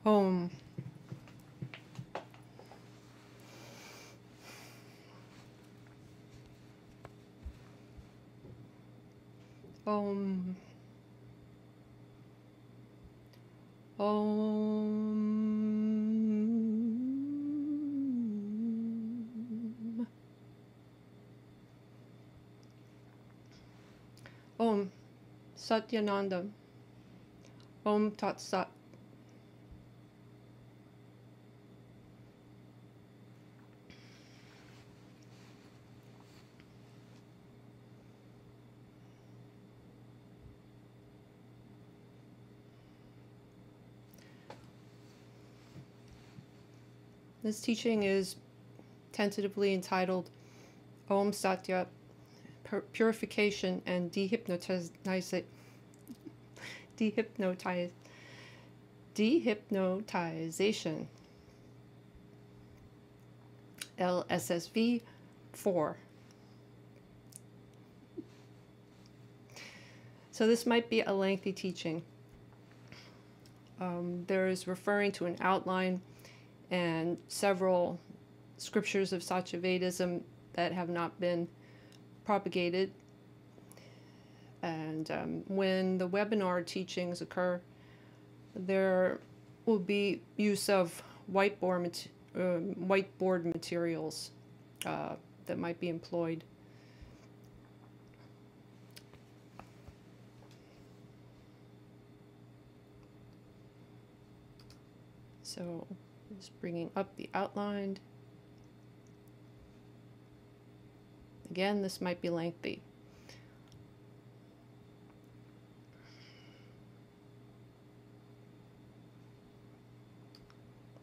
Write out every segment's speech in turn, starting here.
Om. Om. Om. Om. Satyananda. Om Tat Sat. This teaching is tentatively entitled Om Satya, Purification and Dehypnotization. Lssv 4. So this might be a lengthy teaching. There is referring to an outline and several scriptures of Satyavedism that have not been propagated. And when the webinar teachings occur, there will be use of whiteboard materials that might be employed. So just bringing up the outline. Again, this might be lengthy.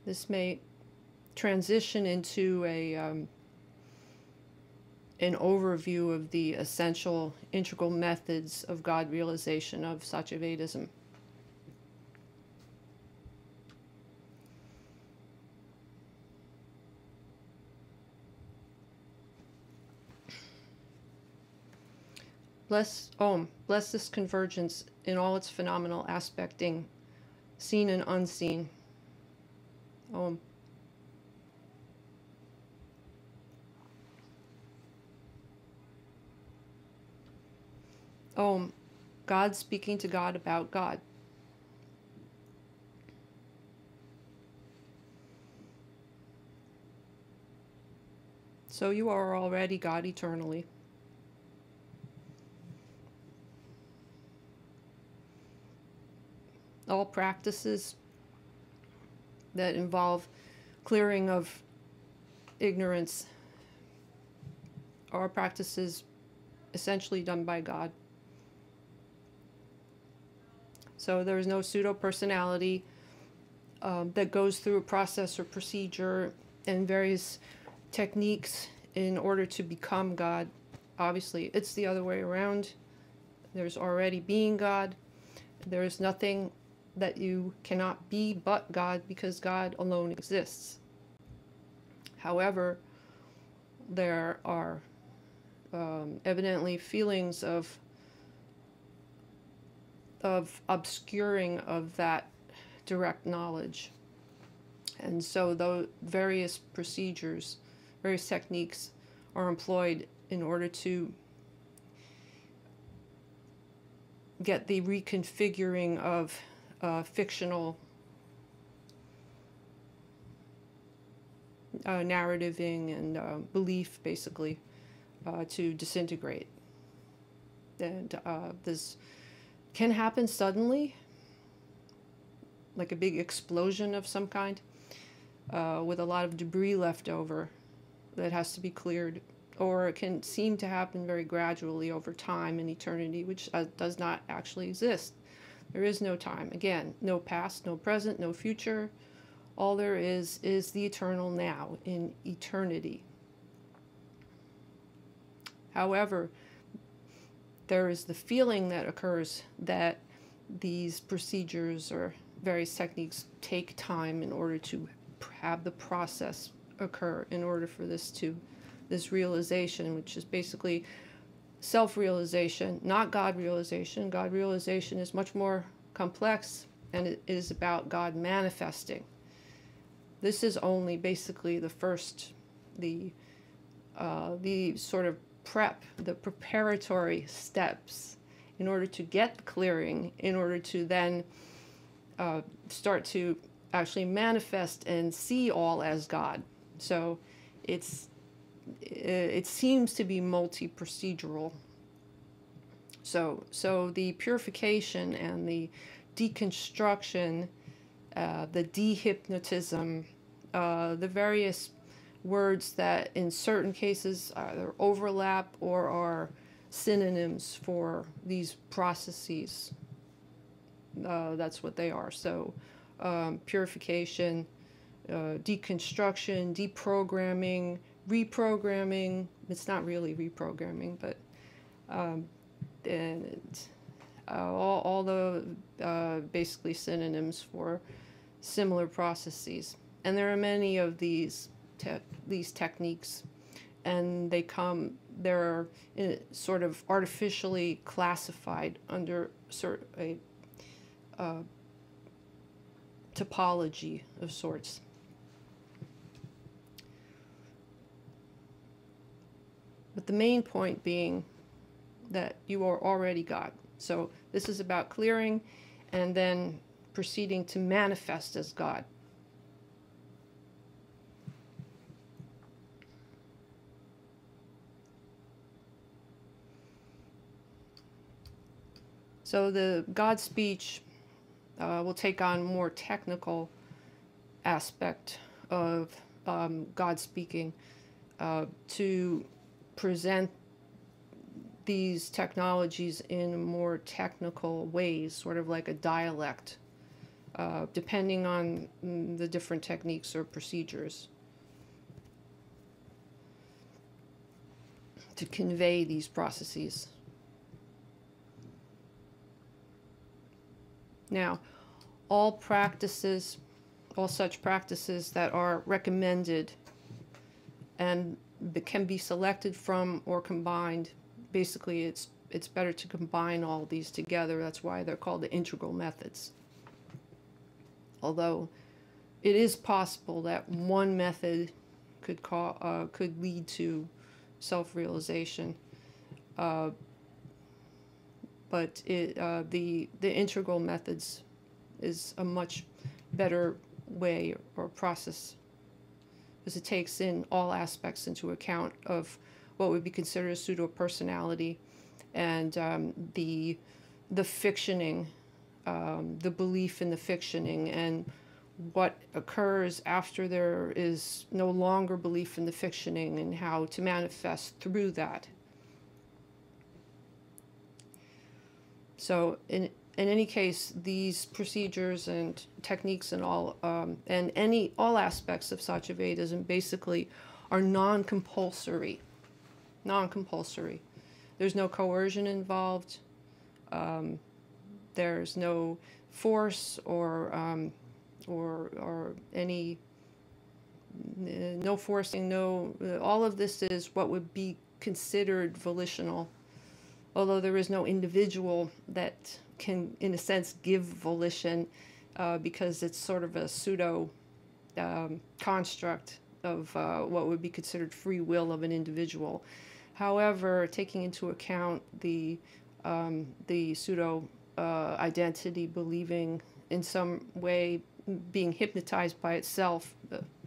This may transition into an overview of the essential integral methods of God realization of Satyavedism. Bless this convergence in all its phenomenal aspecting, seen and unseen. Om. Om. God speaking to God about God. So you are already God eternally. All practices that involve clearing of ignorance are practices essentially done by God. So there is no pseudo-personality that goes through a process or procedure and various techniques in order to become God. Obviously, it's the other way around. There's already being God. There is nothing that you cannot be but God, because God alone exists. However, there are evidently feelings of obscuring of that direct knowledge. And so those various procedures, various techniques are employed in order to get the reconfiguring of fictional narrativing and belief, basically, to disintegrate. And this can happen suddenly, like a big explosion of some kind, with a lot of debris left over that has to be cleared. Or it can seem to happen very gradually over time and eternity, which does not actually exist. There is no time. Again, no past, no present, no future. All there is the eternal now in eternity. However, there is the feeling that occurs that these procedures or various techniques take time in order to have the process occur, in order for this realization, which is basically self-realization, not God realization. God realization is much more complex and it is about God manifesting. This is only basically the first, the sort of the preparatory steps in order to get the clearing, in order to then start to actually manifest and see all as God. So it seems to be multi-procedural. So the purification and the deconstruction, the dehypnotism, the various words that in certain cases either overlap or are synonyms for these processes. That's what they are. So purification, deconstruction, deprogramming, reprogramming. It's not really reprogramming, but all the basically synonyms for similar processes. And there are many of these techniques, and they're sort of artificially classified under a topology of sorts. But the main point being that you are already God. So this is about clearing and then proceeding to manifest as God. So the God speech will take on more technical aspect of God speaking to present these technologies in more technical ways, sort of like a dialect, depending on the different techniques or procedures to convey these processes. Now, all such practices that are recommended and can be selected from or combined, basically it's better to combine all these together. That's why they're called the integral methods. Although it is possible that one method could lead to self-realization, but the integral methods is a much better way or process, because it takes in all aspects into account of what would be considered a pseudo-personality, and the fictioning, the belief in the fictioning, and what occurs after there is no longer belief in the fictioning, and how to manifest through that. So in any case, these procedures and techniques and all aspects of Satyavedism basically are non-compulsory. Non-compulsory. There's no coercion involved. There's no force or any no forcing. No, all of this is what would be considered volitional. Although there is no individual that can, in a sense, give volition, because it's sort of a pseudo construct of what would be considered free will of an individual. However, taking into account the pseudo identity, believing in some way, being hypnotized by itself,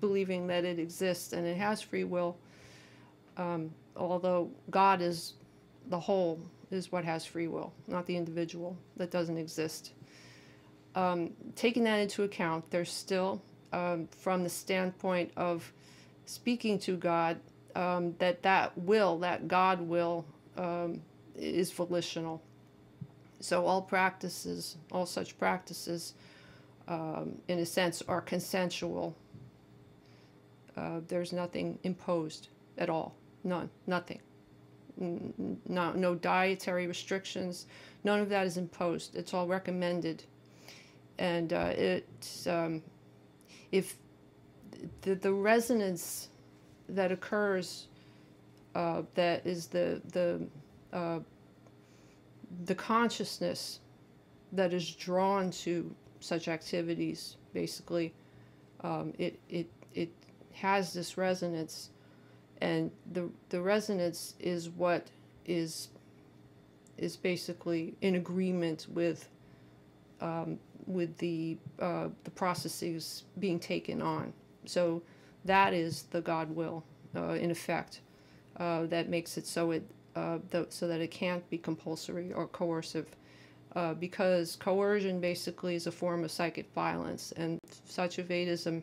believing that it exists and it has free will, although God is the whole, is what has free will, not the individual that doesn't exist. Taking that into account, there's still, from the standpoint of speaking to God, that God will, is volitional. So all practices, all such practices, in a sense, are consensual. There's nothing imposed at all. None. Nothing. No dietary restrictions. None of that is imposed. It's all recommended. And if the resonance that occurs, that is the consciousness that is drawn to such activities. Basically, it has this resonance, and the resonance is what is basically in agreement with the processes being taken on. So that is the God will, in effect, that makes it so so that it can't be compulsory or coercive, because coercion basically is a form of psychic violence, and Satyavedism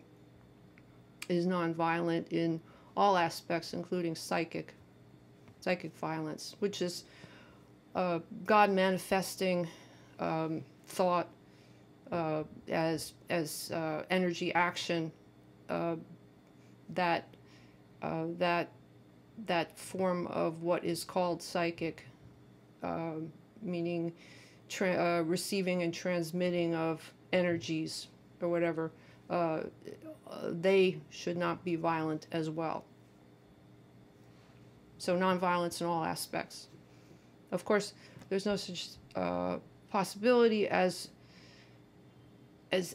is nonviolent in all aspects, including psychic violence, which is God manifesting thought as energy action, that form of what is called psychic, meaning receiving and transmitting of energies or whatever, they should not be violent as well. So nonviolence in all aspects. Of course, there's no such possibility as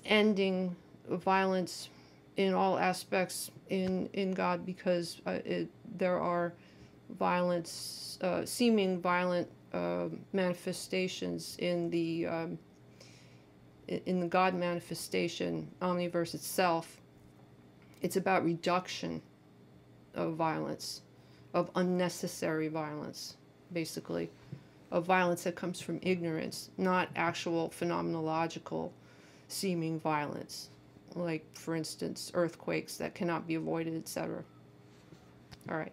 ending violence in all aspects in God, because there are violence, seeming violent manifestations in the God manifestation, omniverse itself. It's about reduction of violence, of unnecessary violence, basically, of violence that comes from ignorance, not actual phenomenological seeming violence, like, for instance, earthquakes that cannot be avoided, etc. All right.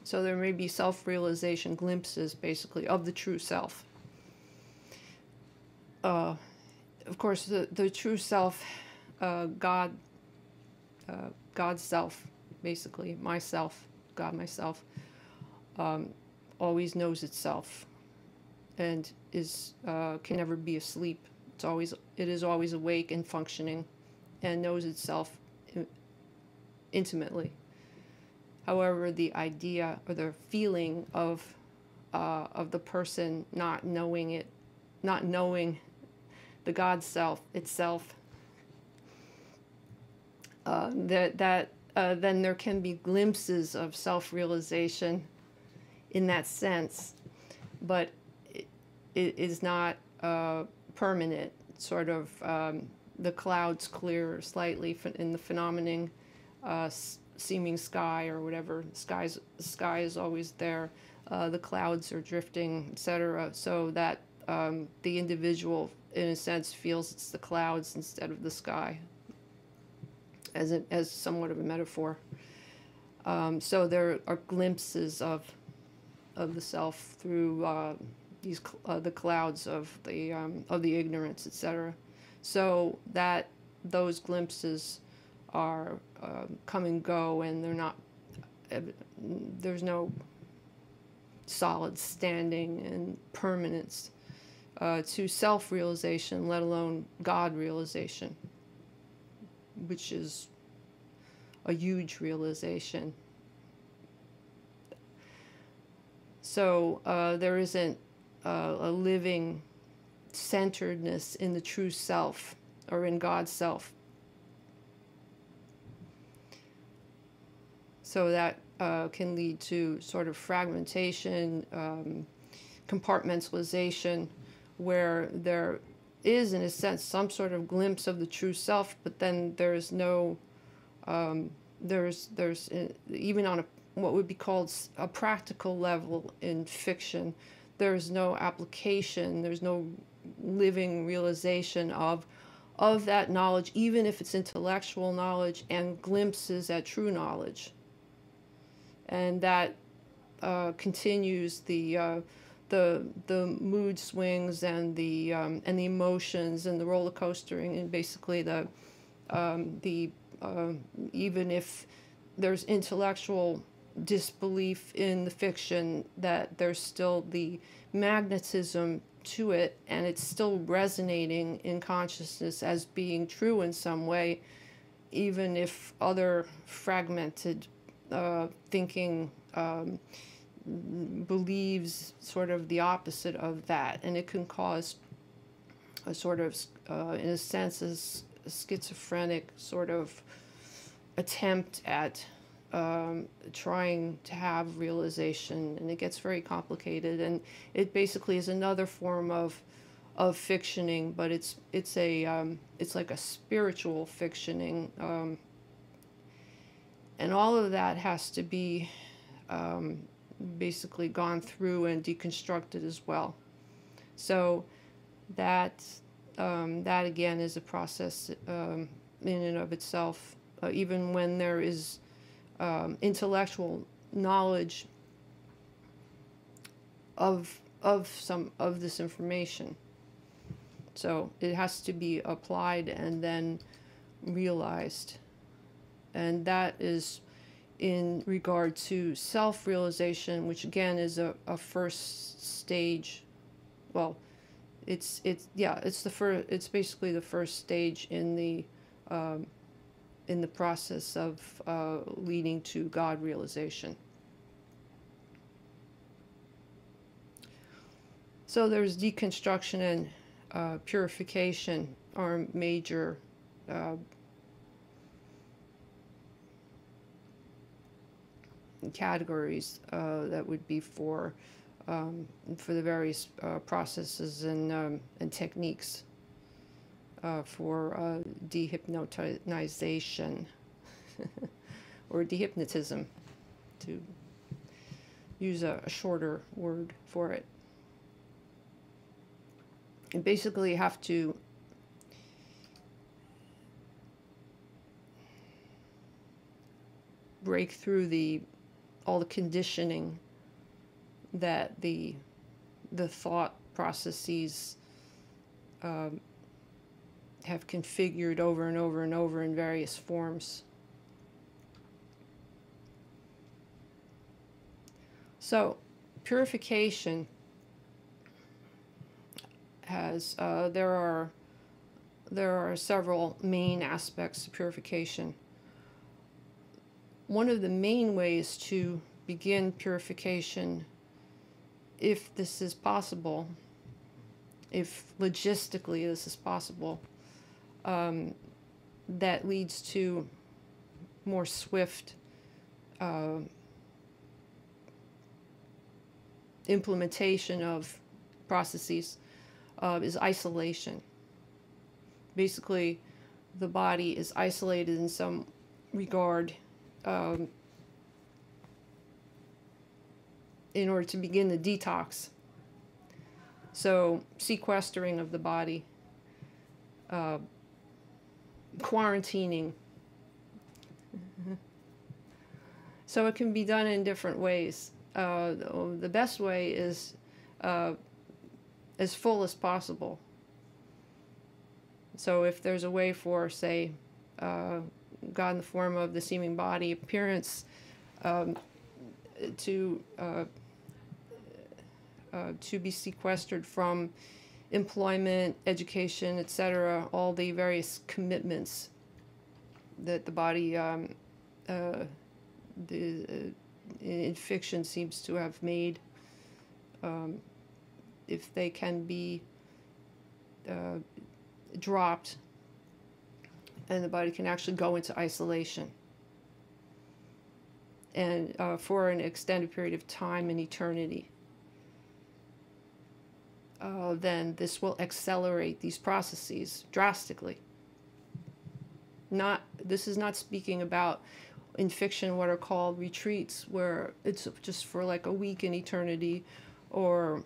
So there may be self-realization glimpses, basically, of the true self. Of course, the true self, God, God's self, basically, myself, God myself, always knows itself, and can never be asleep. It is always awake and functioning, and knows itself intimately. However, the idea or the feeling of the person not knowing the God self itself, then there can be glimpses of self-realization in that sense, but it is not permanent. Sort of the clouds clear slightly in the phenomenon. Seeming sky or whatever, the sky is always there, the clouds are drifting, etc., so that the individual, in a sense, feels it's the clouds instead of the sky, as somewhat of a metaphor. So there are glimpses of the self through the clouds of the ignorance, etc. So that those glimpses are come and go, and they're not. There's no solid standing and permanence to self-realization, let alone God realization, which is a huge realization. So there isn't a living centeredness in the true self or in God's self. So that can lead to sort of fragmentation, compartmentalization, where there is, in a sense, some sort of glimpse of the true self, but then there's no, there's even on what would be called a practical level in fiction, there's no application, there's no living realization of that knowledge, even if it's intellectual knowledge and glimpses at true knowledge. And that continues the mood swings and the emotions and the roller coastering, and basically even if there's intellectual disbelief in the fiction, that there's still the magnetism to it, and it's still resonating in consciousness as being true in some way, even if other fragmented thinking believes sort of the opposite of that. And it can cause a sort of, in a sense, a schizophrenic sort of attempt at trying to have realization, and it gets very complicated, and it basically is another form of fictioning, but it's like a spiritual fictioning, and all of that has to be basically gone through and deconstructed as well. So that again is a process in and of itself. Even when there is intellectual knowledge of some of this information, so it has to be applied and then realized, and that is in regard to self-realization, which again is a first stage. Well, it's basically the first stage in the process of leading to God realization. So there's deconstruction and purification are major categories that would be for the various processes and techniques for dehypnotization or dehypnotism, to use a shorter word for it. You basically have to break through all the conditioning that the thought processes have configured over and over and over in various forms. So purification has there are several main aspects to purification. One of the main ways to begin purification, if this is possible, if logistically this is possible, that leads to more swift implementation of processes, is isolation. Basically, the body is isolated in some regard in order to begin the detox. So sequestering of the body, quarantining. So it can be done in different ways. The best way is as full as possible. So if there's a way for, say, God in the form of the seeming body appearance to be sequestered from employment, education, etc., all the various commitments that the body in fiction seems to have made, if they can be dropped, and the body can actually go into isolation, and for an extended period of time and eternity, then this will accelerate these processes drastically. This is not speaking about, in fiction, what are called retreats, where it's just for like a week in eternity, or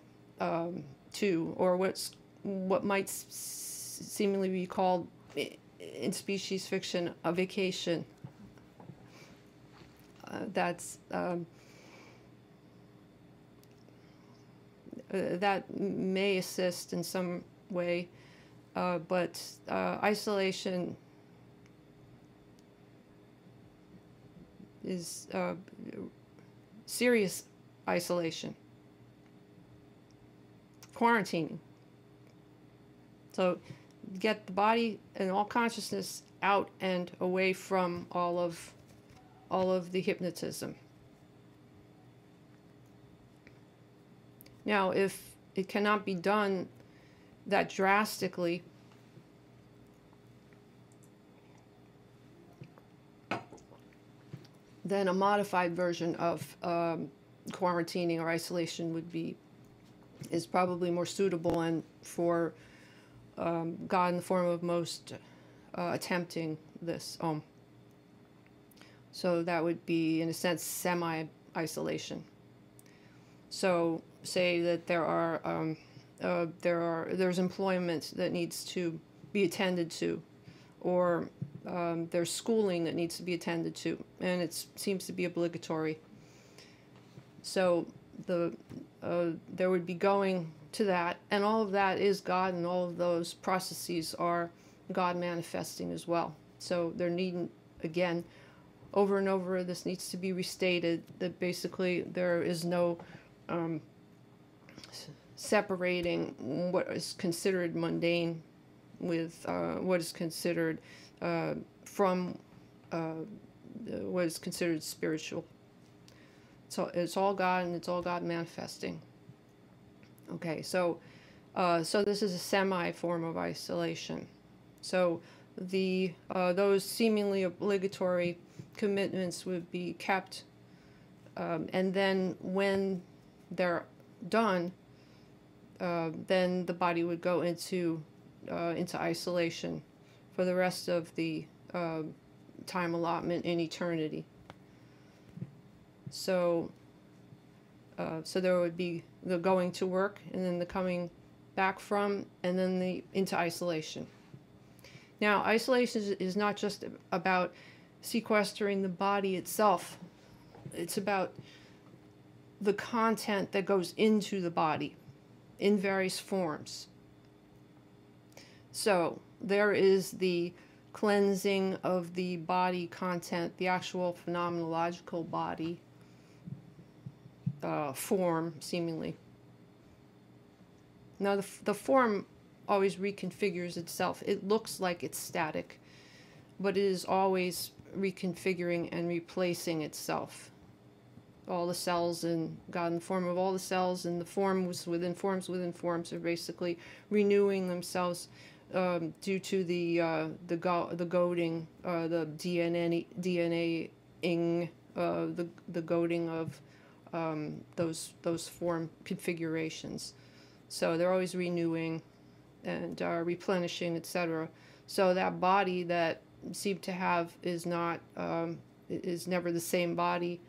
two, or what might seemingly be called in species fiction a vacation. That may assist in some way, but isolation is serious isolation, quarantining. So get the body and all consciousness out and away from all of the hypnotism. Now, if it cannot be done that drastically, then a modified version of quarantining or isolation is probably more suitable, and for God in the form of most attempting this. So that would be, in a sense, semi-isolation. So say that there's employment that needs to be attended to, or there's schooling that needs to be attended to, and it seems to be obligatory. So there would be going to that, and all of that is God, and all of those processes are God manifesting as well. So there needn't, again, over and over, this needs to be restated, that basically there is no separating what is considered mundane with what is considered from what is considered spiritual. So it's all God, and it's all God manifesting. Okay, so this is a semi-form of isolation. So those seemingly obligatory commitments would be kept, and then when they're done, then the body would go into isolation for the rest of the time allotment in eternity. So there would be the going to work, and then the coming back from, and then into isolation. Now, isolation is not just about sequestering the body itself. It's about the content that goes into the body in various forms. So there is the cleansing of the body content, the actual phenomenological body form, seemingly. Now, the form always reconfigures itself. It looks like it's static, but it is always reconfiguring and replacing itself. All the cells in God, in the form of all the cells, and the forms within forms are basically renewing themselves due to the goading, the DNA-ing, the goading of those form configurations. So they're always renewing and replenishing, etc. So that body that seem to have is never the same body.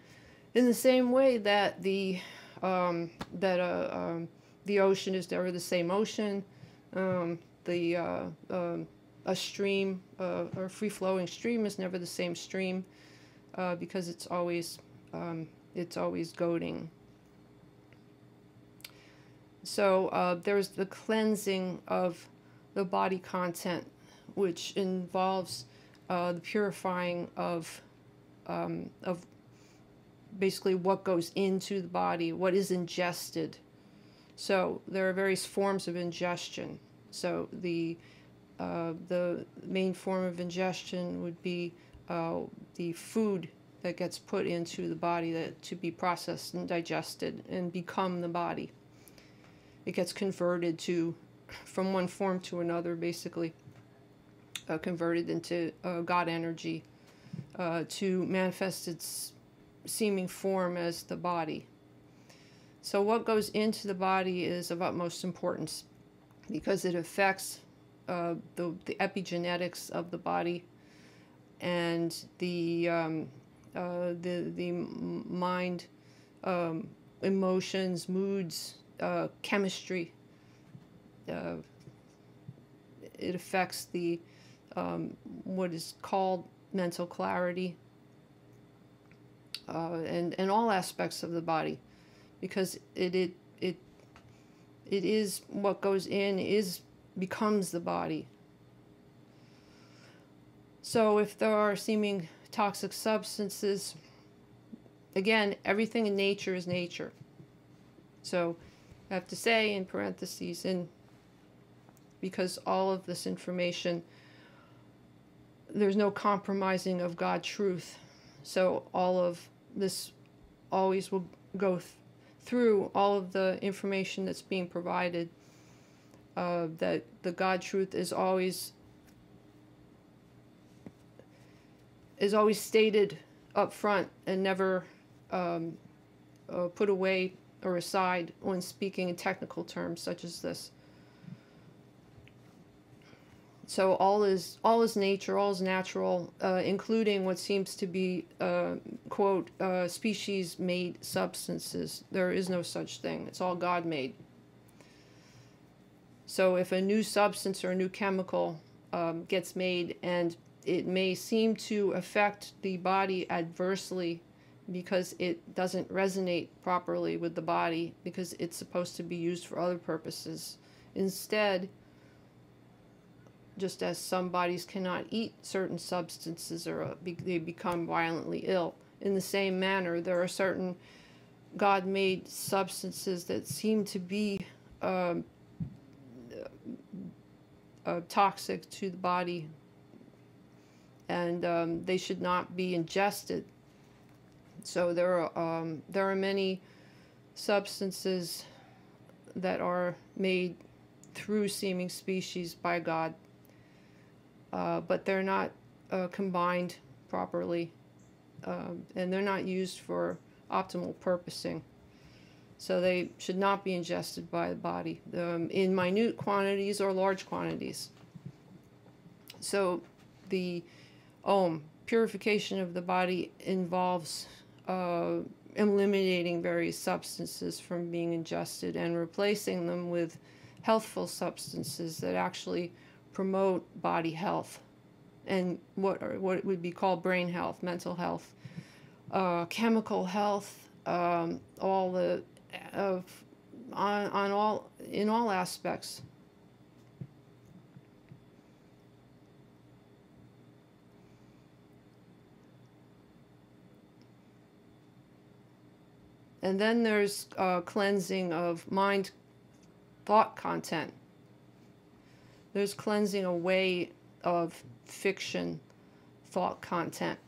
In the same way that the ocean is never the same ocean, a stream, or free-flowing stream is never the same stream, because it's always goading. So there's the cleansing of the body content, which involves the purifying of basically what goes into the body, what is ingested. So there are various forms of ingestion. So the main form of ingestion would be the food that gets put into the body to be processed and digested and become the body. It gets converted from one form to another, basically, converted into God energy to manifest its seeming form as the body. So what goes into the body is of utmost importance, because it affects the epigenetics of the body, and the mind, emotions, moods, chemistry. It affects what is called mental clarity, and all aspects of the body, because it is what goes in becomes the body. So if there are seeming toxic substances again, everything in nature is nature. So I have to say in parentheses, and because all of this information, there's no compromising of God truth. So all of this always will go through all of the information that's being provided, that the God truth is always stated up front and never put away or aside when speaking in technical terms such as this. So all is nature, all is natural, including what seems to be, quote, species-made substances. There is no such thing. It's all God-made. So if a new substance or a new chemical gets made, and it may seem to affect the body adversely because it doesn't resonate properly with the body, because it's supposed to be used for other purposes. Instead, just as some bodies cannot eat certain substances or they become violently ill, in the same manner, there are certain God-made substances that seem to be toxic to the body, and they should not be ingested. So there are many substances that are made through seeming species by God, but they're not combined properly, and they're not used for optimal purposing. So they should not be ingested by the body in minute quantities or large quantities. So the purification of the body involves eliminating various substances from being ingested and replacing them with healthful substances that actually promote body health and what would be called brain health, mental health, chemical health, all the in all aspects. And then there's cleansing of mind thought content. There's cleansing away of fiction thought content.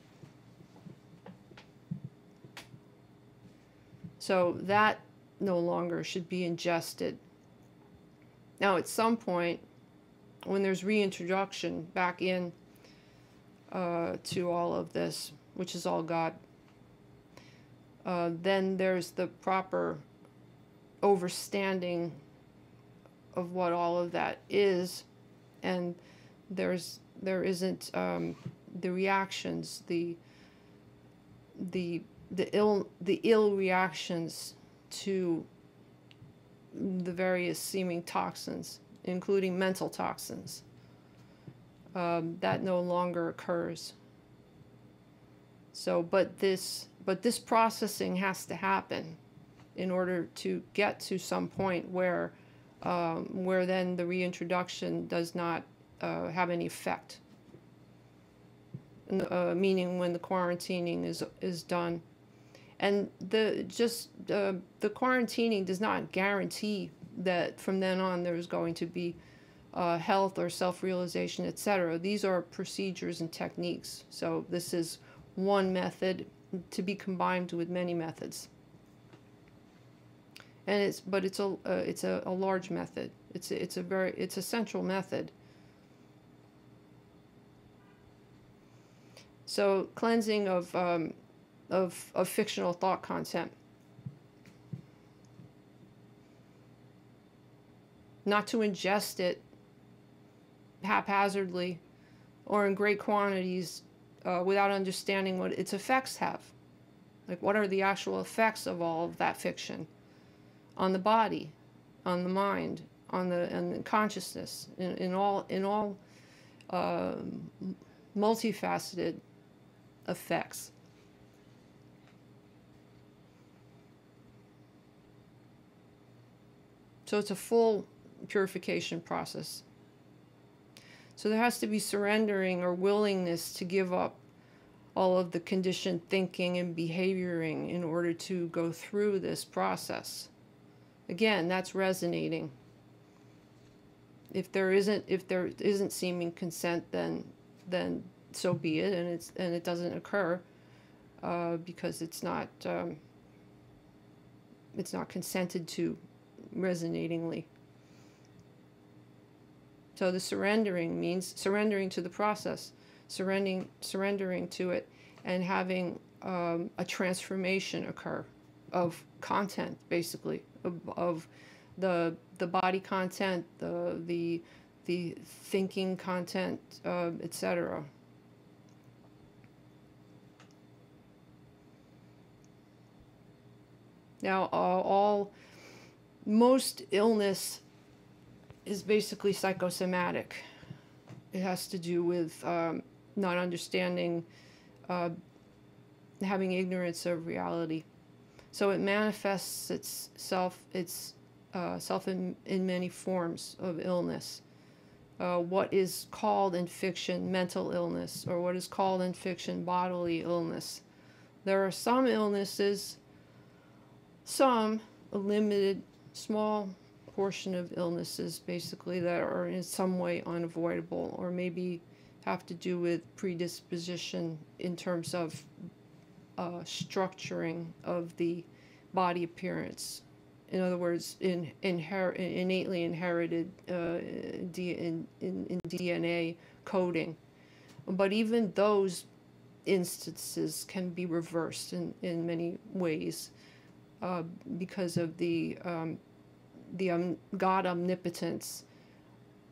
So that no longer should be ingested. Now at some point, when there's reintroduction back in to all of this, which is all God, then there's the proper overstanding of what all of that is, and there isn't the reactions, the ill reactions to the various seeming toxins, including mental toxins. That no longer occurs. So, but this processing has to happen in order to get to some point where then the reintroduction does not have any effect. Meaning when the quarantining is done, and the quarantining does not guarantee that from then on there's going to be health or self-realization, etc. These are procedures and techniques. So this is one method to be combined with many methods, and it's a large method. It's a central method. So cleansing of fictional thought content, not to ingest it haphazardly or in great quantities without understanding what its effects have. Like, what are the actual effects of all of that fiction on the body, on the mind, on the consciousness, in all multifaceted effects. So it's a full purification process. So there has to be surrendering or willingness to give up all of the conditioned thinking and behavioring in order to go through this process. Again, that's resonating. If there isn't seeming consent, then so be it, and it doesn't occur because it's not consented to resonatingly. So the surrendering means surrendering to the process, surrendering to it, and having a transformation occur of content, basically, of the body content, the thinking content, etc. Now, most illness is basically psychosomatic. It has to do with not understanding, having ignorance of reality. So it manifests itself in many forms of illness. What is called in fiction mental illness, or what is called in fiction bodily illness. There are some illnesses, a limited, small portion of illnesses basically, that are in some way unavoidable, or maybe have to do with predisposition in terms of structuring of the body appearance. In other words, innately inherited in DNA coding. But even those instances can be reversed in many ways because of the God omnipotence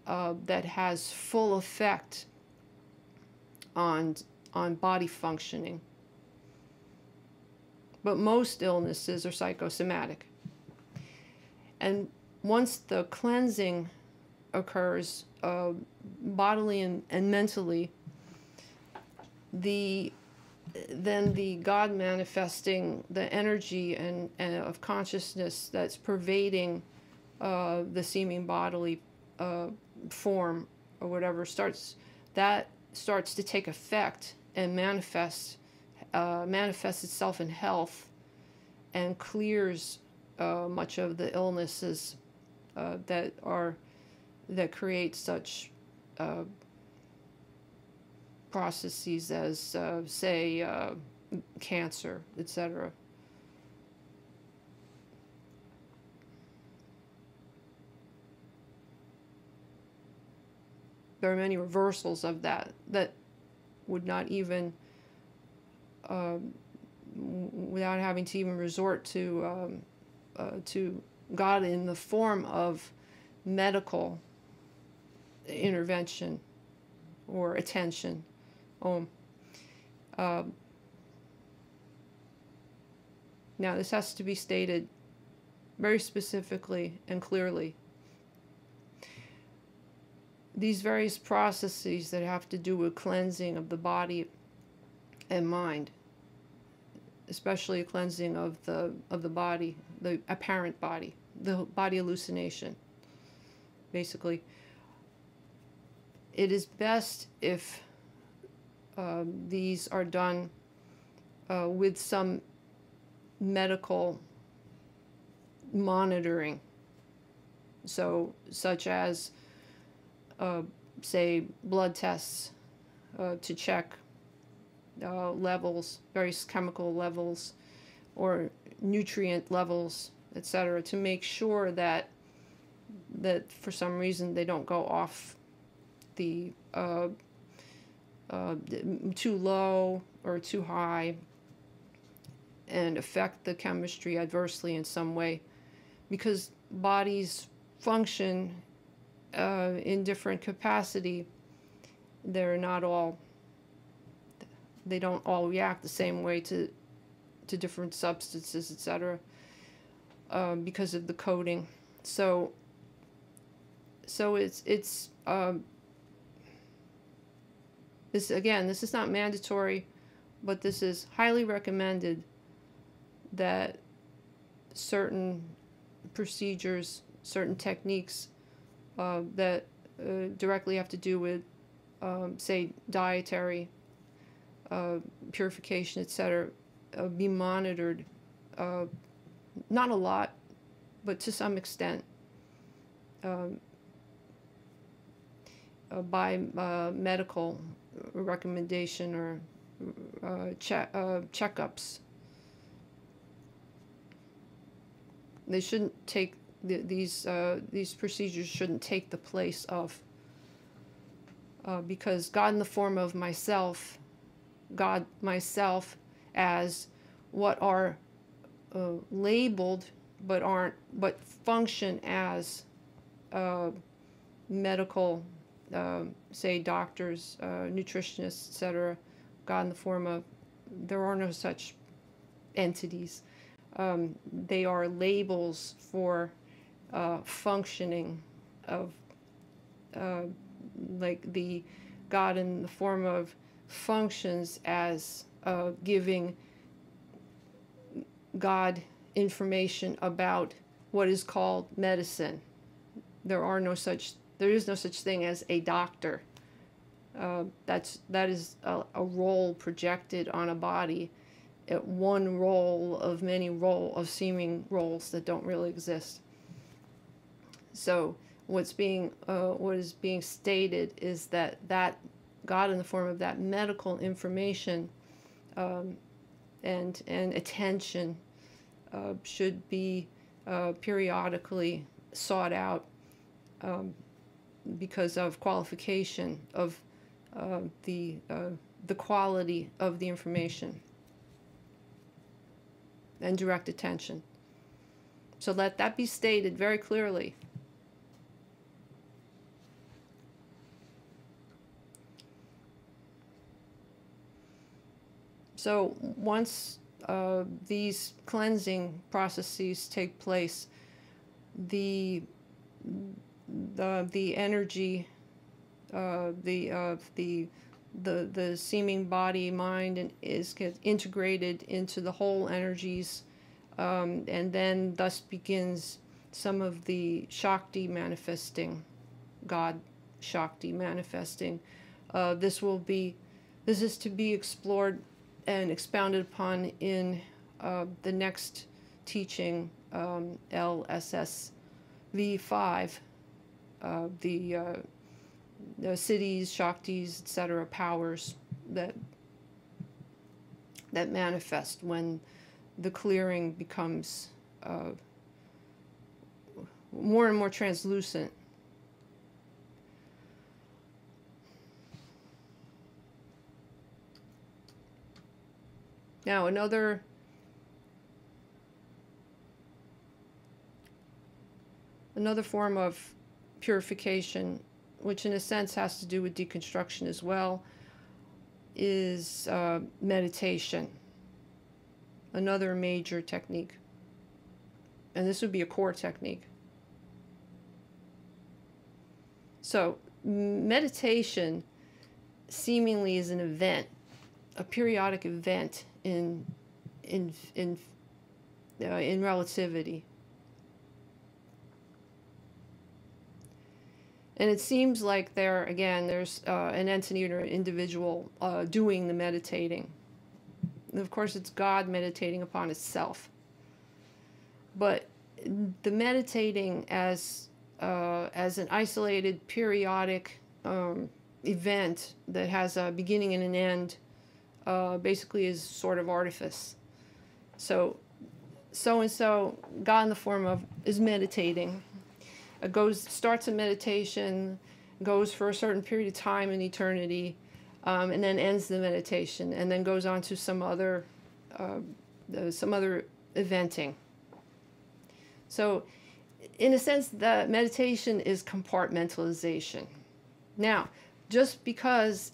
that has full effect on body functioning. But most illnesses are psychosomatic. And once the cleansing occurs, bodily and mentally, then the God manifesting, the energy and of consciousness that's pervading the seeming bodily form or whatever starts to take effect and manifests itself in health, and clears much of the illnesses that create such processes as say cancer, etc. There are many reversals of that would not even, without having to even resort to God in the form of medical intervention or attention. Now this has to be stated very specifically and clearly. These various processes that have to do with cleansing of the body and mind, especially cleansing of the body, the apparent body, the body hallucination, basically. It is best if these are done with some medical monitoring, such as say blood tests to check levels, various chemical levels or nutrient levels, etc., to make sure that for some reason they don't go off the too low or too high and affect the chemistry adversely in some way, because bodies function in different capacity. They don't all react the same way to different substances, etc., because of the coding. So it's this, again, this is not mandatory, but this is highly recommended, that certain procedures, certain techniques that directly have to do with, say, dietary, purification, etc., be monitored, not a lot, but to some extent, by medical recommendation or checkups. They shouldn't take these procedures shouldn't take the place of, because God in the form of myself, God myself as what are labeled but function as medical, say doctors, nutritionists, etc. God in the form of, there are no such entities. They are labels for functioning of, like the God in the form of functions as giving God information about what is called medicine. There is no such thing as a doctor. That is a role projected on a body, one role of many seeming roles that don't really exist. So what is being stated is that God in the form of that medical information and attention should be periodically sought out because of qualification of the quality of the information and direct attention. So let that be stated very clearly. So once these cleansing processes take place, the energy, the seeming body, mind, gets integrated into the whole energies, and then thus begins some of the Shakti manifesting, God Shakti manifesting. This is to be explored and expounded upon in the next teaching, Lssv 5, the siddhis, shaktis, etc., powers that manifest when the clearing becomes more and more translucent. Now another form of purification, which in a sense has to do with deconstruction as well, is meditation. Another major technique. And this would be a core technique. So meditation seemingly is an event, a periodic event in relativity. And it seems like there's an entity or an individual doing the meditating. And of course, it's God meditating upon itself. But the meditating as an isolated, periodic event that has a beginning and an end, basically is sort of artifice. So and so, God in the form of is meditating. Starts a meditation, goes for a certain period of time in eternity, and then ends the meditation, and then goes on to some other eventing. So, in a sense, the meditation is compartmentalization. Now, just because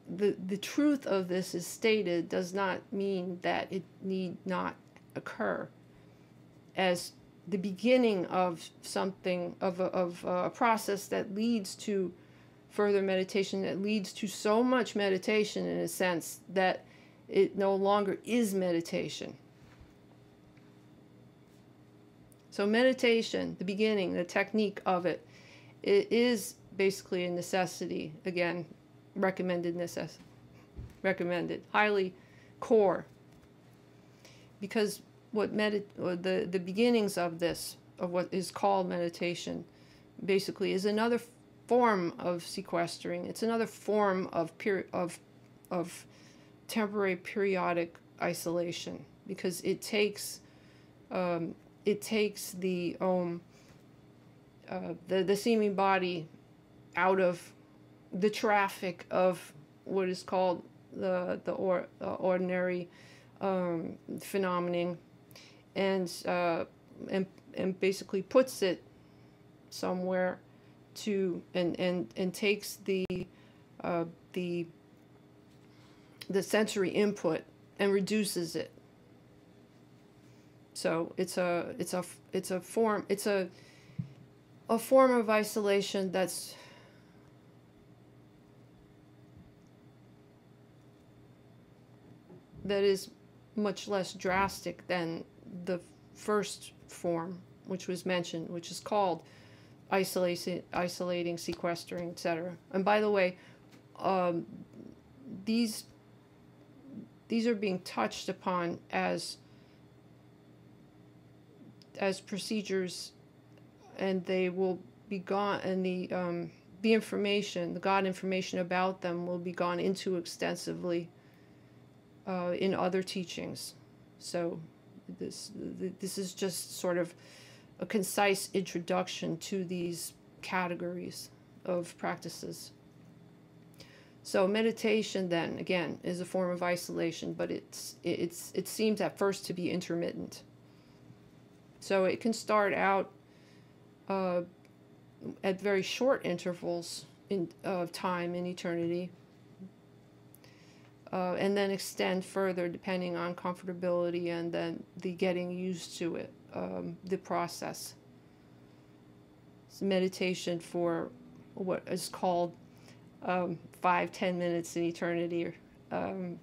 the truth of this is stated does not mean that it need not occur as the beginning of something, of a process that leads to further meditation, that leads to so much meditation in a sense that it no longer is meditation. So meditation, the beginning, the technique of it is basically a necessity. Again, recommended, highly core. Because what the beginnings of this, of what is called meditation, basically is another form of sequestering. It's another form of temporary periodic isolation, because it takes the seeming body out of the traffic of what is called the ordinary phenomenon, and basically puts it somewhere to and takes the sensory input and reduces it. So it's a form of isolation that is much less drastic than the first form, which was mentioned, which is called isolating, sequestering, etc. And by the way, these are being touched upon as procedures, and they will be gone, and the information, the God information about them, will be gone into extensively in other teachings. So this is just sort of a concise introduction to these categories of practices. So meditation, then, again, is a form of isolation, but it seems at first to be intermittent. So it can start out at very short intervals of time in eternity, and then extend further depending on comfortability and then the getting used to it, the process. So meditation for what is called 5-10 minutes in eternity, and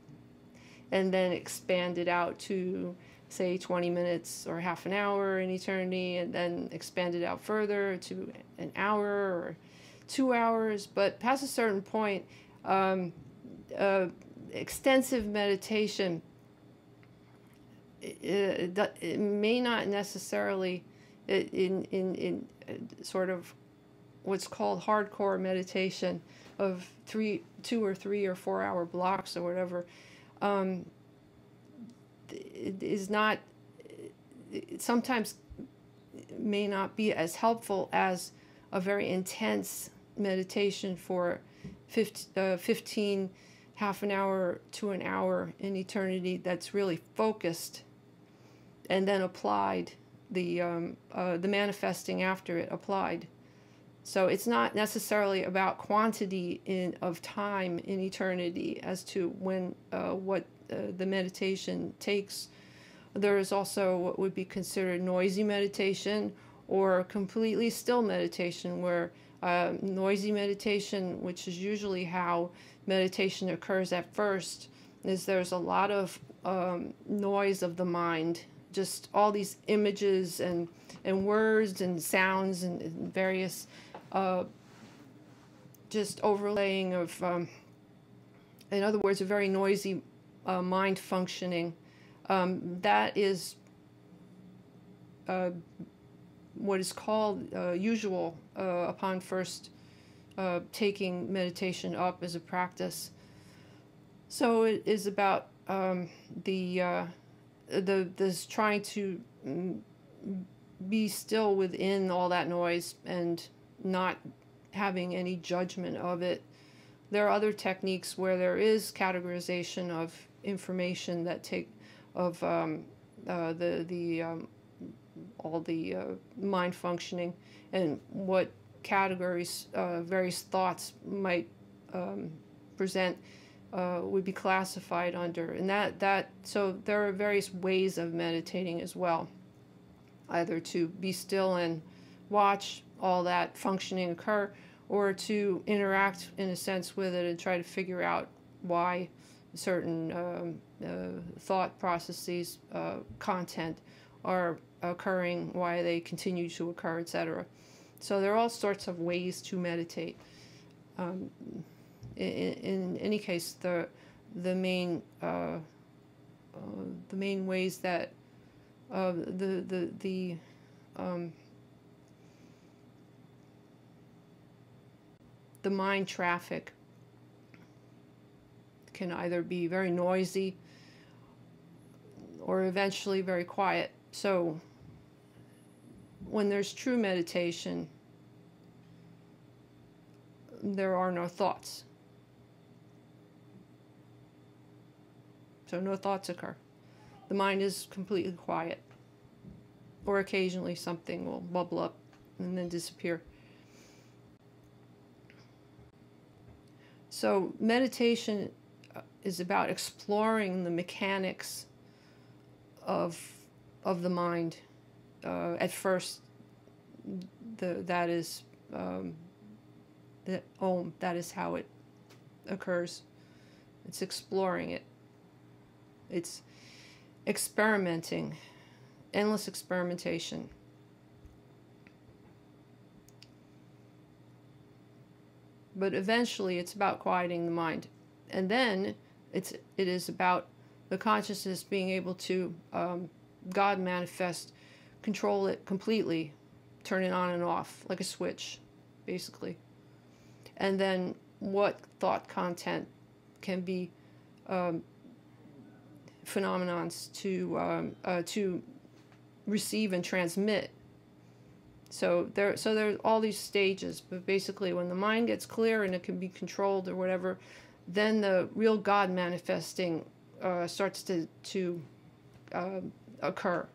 then expand it out to, say, 20 minutes or half an hour in eternity, and then expand it out further to an hour or 2 hours. But past a certain point, extensive meditation, it may not necessarily, in sort of what's called hardcore meditation of 2 or 3 or 4 hour blocks or whatever, it is not, it sometimes may not be as helpful as a very intense meditation for 15 half an hour to an hour in eternity that's really focused, and then applied, the manifesting after it applied. So it's not necessarily about quantity of time in eternity as to when what the meditation takes. There is also what would be considered noisy meditation or completely still meditation, where noisy meditation, which is usually how meditation occurs at first, is there's a lot of noise of the mind, just all these images and words and sounds and various just overlaying of, in other words, a very noisy mind functioning. That is what is called usual upon first taking meditation up as a practice. So it is about this trying to be still within all that noise and not having any judgment of it. There are other techniques where there is categorization of information that take of all the mind functioning and what categories various thoughts might present would be classified under, and so there are various ways of meditating as well, either to be still and watch all that functioning occur, or to interact in a sense with it and try to figure out why certain thought processes, content are occurring, why they continue to occur, etc. So there are all sorts of ways to meditate. In any case, the main main ways that the mind traffic can either be very noisy or eventually very quiet. So when there's true meditation, there are no thoughts. So no thoughts occur. The mind is completely quiet. Or occasionally something will bubble up and then disappear. So meditation is about exploring the mechanics of the mind. At first, that is how it occurs. It's exploring it. It's experimenting, endless experimentation. But eventually it's about quieting the mind. And then it is about the consciousness being able to God manifest, control it completely, turn it on and off like a switch, basically. And then what thought content can be phenomenons to receive and transmit. So there's all these stages, but basically when the mind gets clear and it can be controlled or whatever, then the real God manifesting starts to occur.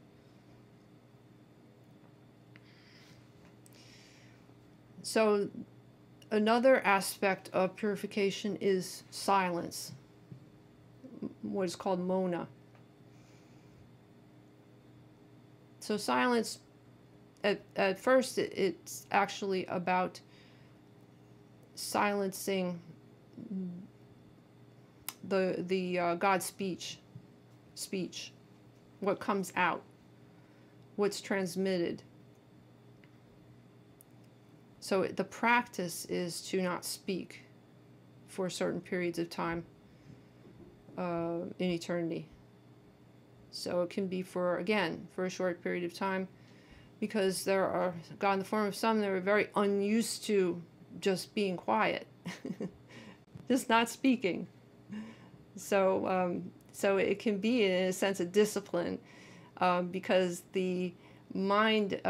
So another aspect of purification is silence, what is called mona. So silence, at first, it's actually about silencing the God speech, what comes out, what's transmitted. So the practice is to not speak for certain periods of time in eternity. So it can be for a short period of time, because there are, God in the form of some, that are very unused to just being quiet, just not speaking. So it can be, in a sense, a discipline, because the mind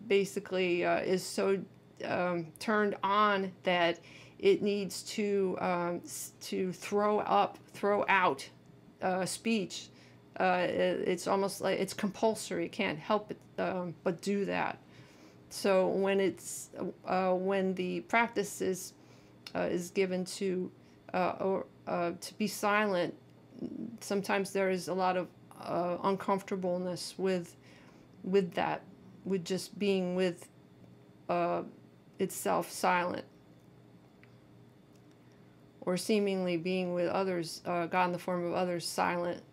basically is so turned on that it needs to throw out speech. It's almost like it's compulsory. It can't help it but do that. So when the practice is given to be silent, sometimes there is a lot of uncomfortableness with that, with just being with itself silent, or seemingly being with others, God in the form of others silent,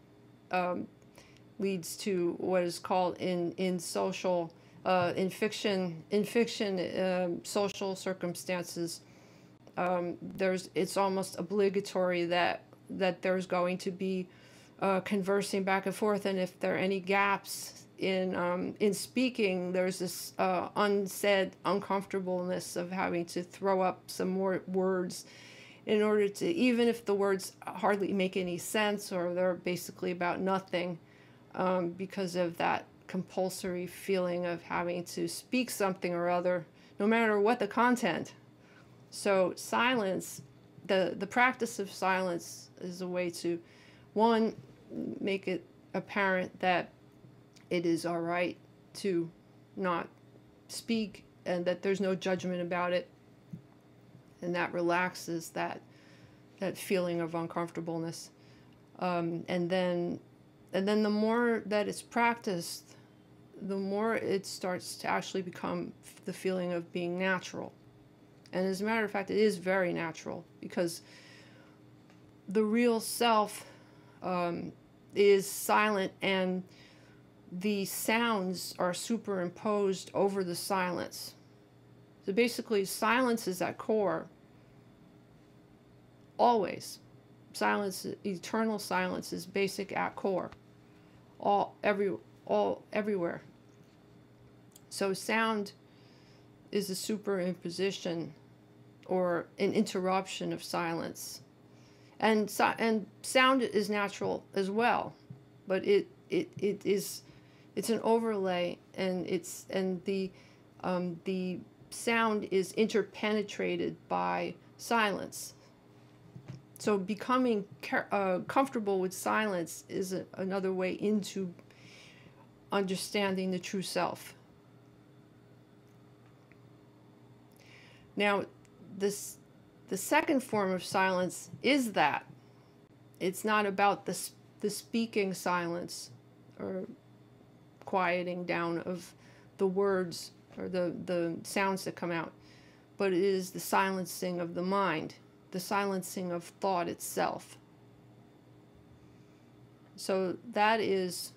leads to what is called in social in fiction social circumstances, it's almost obligatory that there's going to be conversing back and forth, and if there are any gaps in speaking, there's this unsaid uncomfortableness of having to throw up some more words in order to, even if the words hardly make any sense or they're basically about nothing, because of that compulsory feeling of having to speak something or other, no matter what the content. So silence, the practice of silence is a way to, one, make it apparent that it is all right to not speak and that there's no judgment about it, and that relaxes that feeling of uncomfortableness. And then the more that it's practiced, the more it starts to actually become the feeling of being natural. And as a matter of fact, it is very natural, because the real self is silent, and the sounds are superimposed over the silence. So basically, silence is at core, always. silence, eternal silence, is basic at core, everywhere. So sound is a superimposition or an interruption of silence, and sound is natural as well, but it's an overlay, and the sound is interpenetrated by silence. So becoming comfortable with silence is another way into understanding the true self. Now, the second form of silence is that it's not about the speaking silence or quieting down of the words or the sounds that come out, but it is the silencing of the mind, the silencing of thought itself. So that is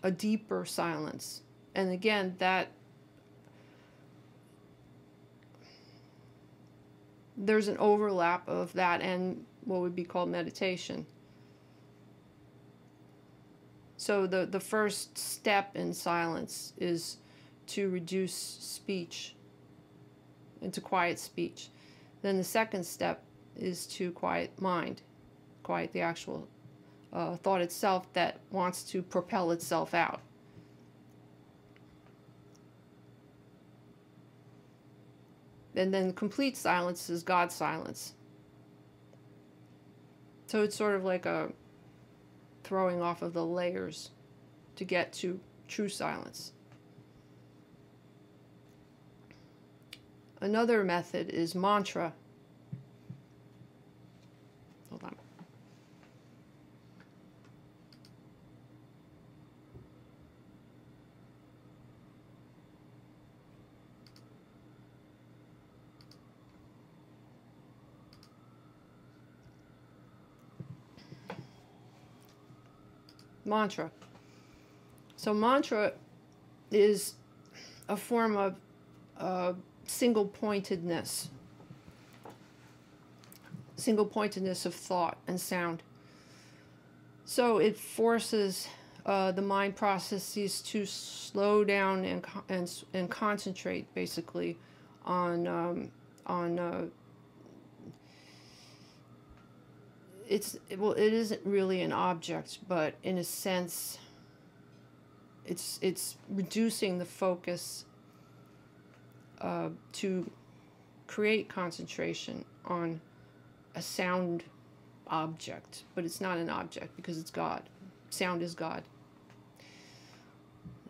a deeper silence. And again, that there's an overlap of that and what would be called meditation. So the first step in silence is to reduce speech and to quiet speech. Then the second step is to quiet mind, quiet the actual thought itself that wants to propel itself out. And then complete silence is God silence. So it's sort of like a throwing off of the layers to get to true silence. Another method is mantra. Hold on. Mantra. So mantra is a form of single-pointedness of thought and sound. So it forces the mind processes to slow down and concentrate basically on it isn't really an object, but in a sense it's reducing the focus to create concentration on a sound object, but it's not an object because it's God. Sound is God.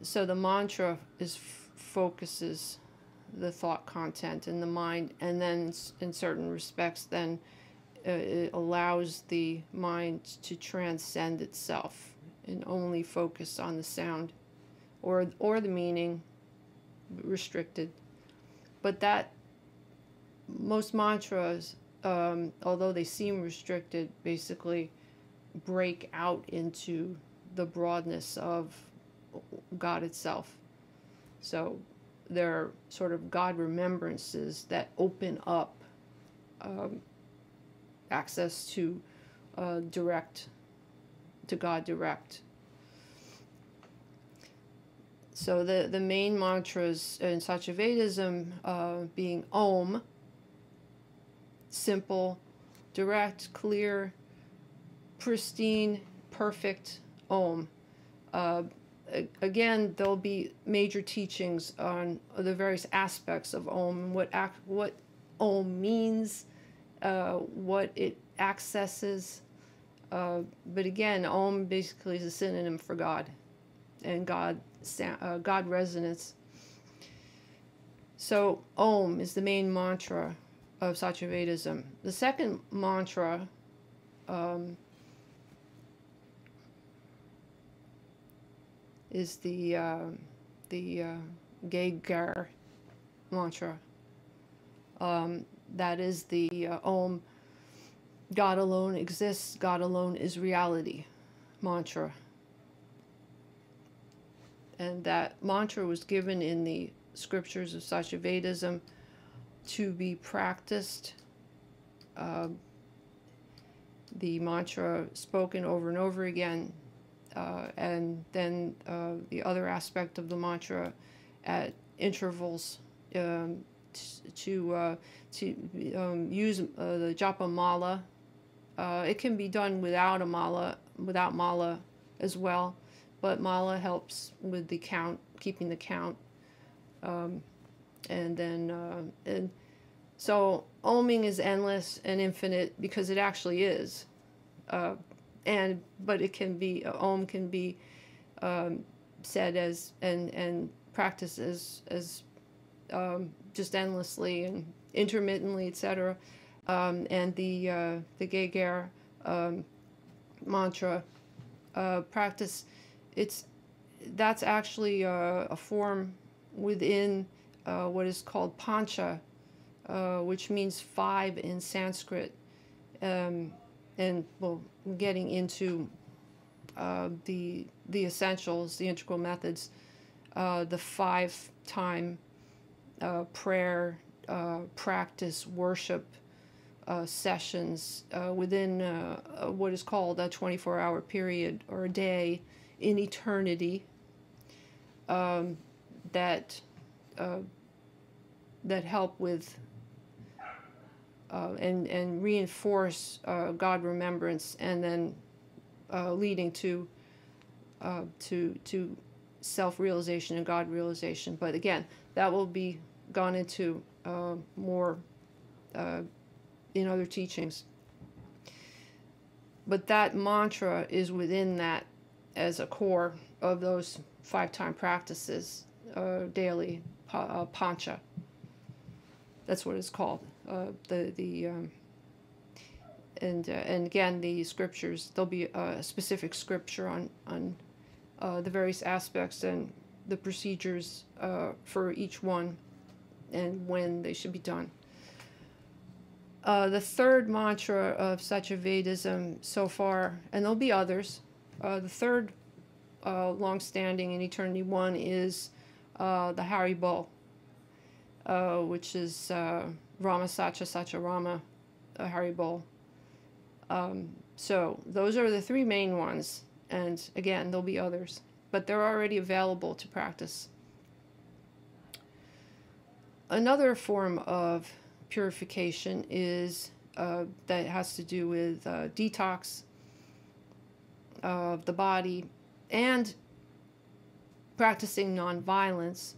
So the mantra focuses the thought content in the mind, and then in certain respects then it allows the mind to transcend itself and only focus on the sound or the meaning restricted. But that most mantras, although they seem restricted, basically break out into the broadness of God itself. So they're sort of God remembrances that open up access to God direct. So the main mantras in SATYAVEDISM being Om, simple, direct, clear, pristine, perfect Om. Again, there'll be major teachings on the various aspects of Om, what Om means, what it accesses. But again, Om basically is a synonym for God and God resonance. So Om is the main mantra of SATYAVEDISM. The second mantra is the Gagar mantra. That is the Om, God alone exists, God alone is reality mantra. And that mantra was given in the scriptures of SATYAVEDISM to be practiced the mantra spoken over and over again, and then the other aspect of the mantra at intervals, to use the japa mala. It can be done without a mala, without mala as well, but mala helps with the count, keeping the count. And so oming is endless and infinite because it actually is. But it can be, om can be said as and practiced as just endlessly and intermittently, etc. And the Gegar mantra practice, that's actually a form within what is called pancha, which means 5 in Sanskrit. And well, getting into the essentials, the integral methods, the 5-time prayer, practice, worship sessions within what is called a 24-hour period or a day in eternity, that help with and reinforce God remembrance, and then leading to self-realization and God realization. But again, that will be gone into more in other teachings. But that mantra is within that as a core of those 5-time practices daily, pancha. That's what it's called. And again, the scriptures, there'll be a specific scripture on the various aspects and the procedures for each one and when they should be done. The third mantra of Satyavedism so far, and there'll be others, the third long-standing in eternity one is the Haribol, which is Rama Satya Satya Rama Haribol. So those are the 3 main ones, and again, there'll be others, but they're already available to practice. Another form of purification is that has to do with detox of the body and practicing nonviolence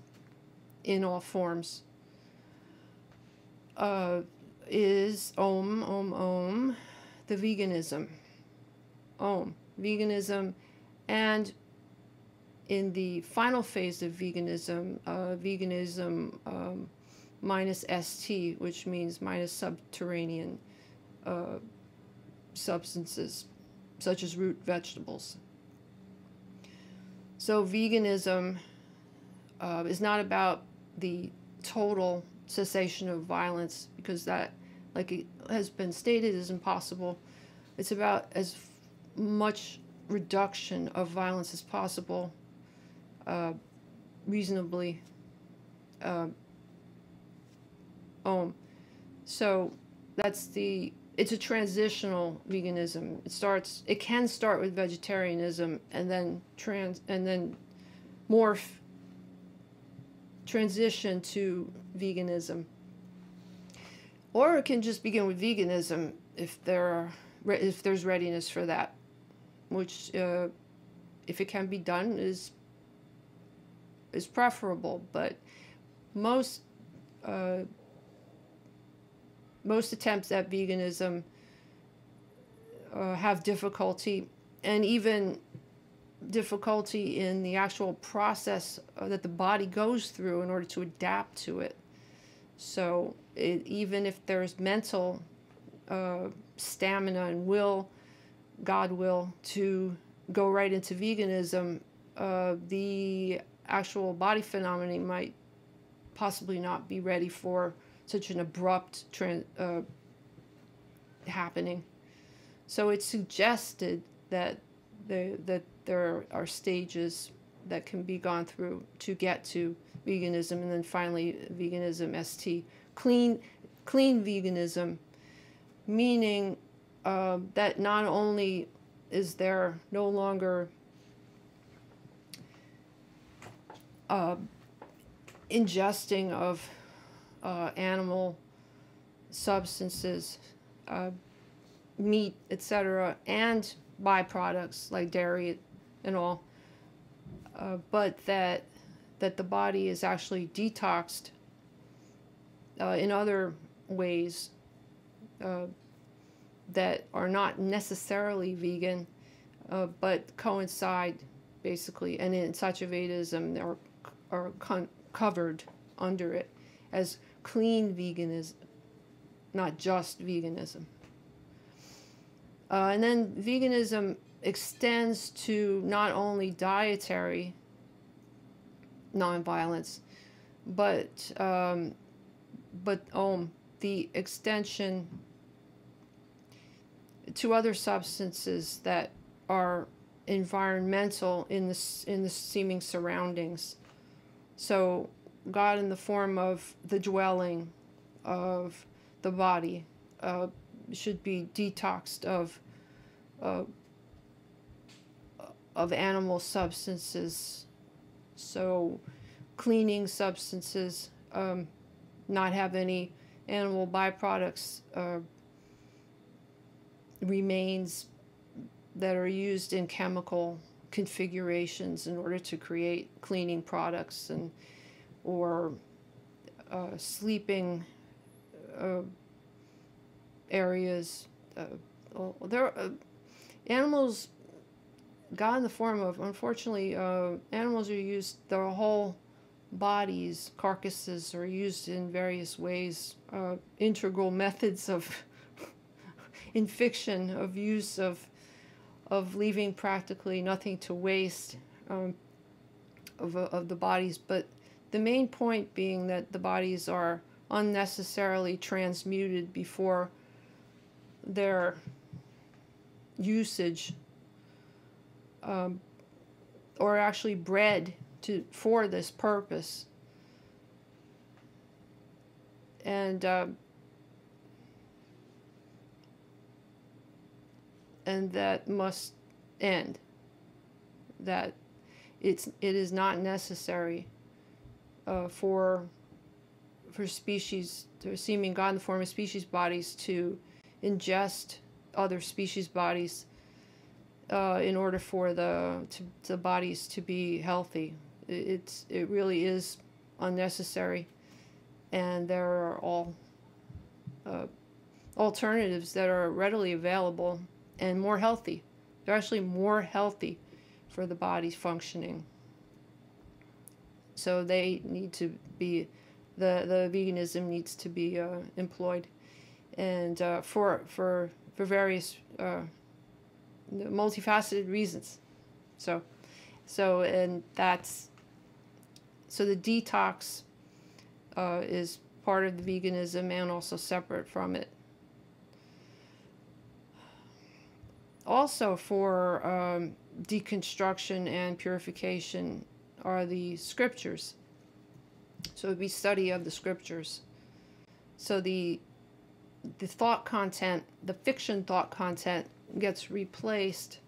in all forms. Is Om, Om, Om, the veganism. Om, veganism, and in the final phase of veganism, minus ST, which means minus subterranean substances, such as root vegetables. So veganism is not about the total cessation of violence, because that, like it has been stated, is impossible. It's about as much reduction of violence as possible, reasonably. So that's it's a transitional veganism. It can start with vegetarianism and then morph, transition to veganism. Or it can just begin with veganism if there's readiness for that, which if it can be done is preferable. But most attempts at veganism have difficulty, and even difficulty in the actual process that the body goes through in order to adapt to it. So even if there's mental stamina and will, God will, to go right into veganism, the actual body phenomenon might possibly not be ready for such an abrupt happening. So it's suggested that there are stages that can be gone through to get to veganism, and then finally veganism ST, clean veganism, meaning that not only is there no longer ingesting of animal substances, meat, etc., and byproducts like dairy and all, but that the body is actually detoxed in other ways that are not necessarily vegan, but coincide basically, and in SATYAVEDISM are covered under it as clean veganism, not just veganism. And then veganism extends to not only dietary nonviolence, but the extension to other substances that are environmental in the seeming surroundings. So God in the form of the dwelling of the body should be detoxed of animal substances, so cleaning substances, not have any animal byproducts, remains that are used in chemical configurations in order to create cleaning products, and or sleeping areas. Animals, God in the form of, unfortunately, animals are used, their whole bodies, carcasses, are used in various ways, integral methods of in fiction, of use of leaving practically nothing to waste of the bodies. But the main point being that the bodies are unnecessarily transmuted before their usage, or actually bred for this purpose. And that must end. That it is not necessary for species, to seeming God in the form of species bodies, to ingest other species bodies in order for the bodies to be healthy. It really is unnecessary, and there are all alternatives that are readily available and more healthy. They're actually more healthy for the body's functioning. So they need to be, the veganism needs to be employed, and for various multifaceted reasons. So and that's, so the detox is part of the veganism and also separate from it. Also for deconstruction and purification are the scriptures. So it would be study of the scriptures. So the thought content, the fiction thought content, gets replaced.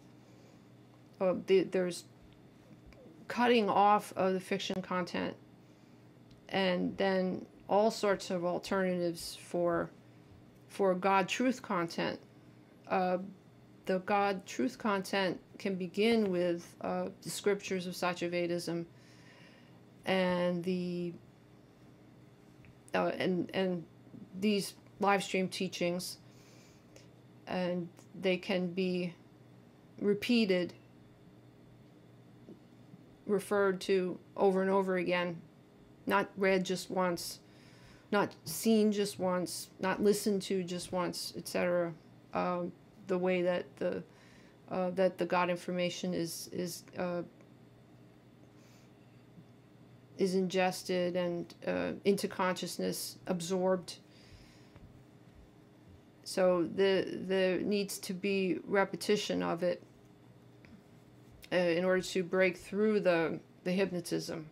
There's cutting off of the fiction content, and then all sorts of alternatives for God truth content. The God truth content can begin with the scriptures of SATYAVEDISM and and these live stream teachings, and they can be repeated, referred to over and over again, not read just once, not seen just once, not listened to just once, etc. The way that the God information is ingested and into consciousness, absorbed. So there needs to be repetition of it in order to break through the hypnotism.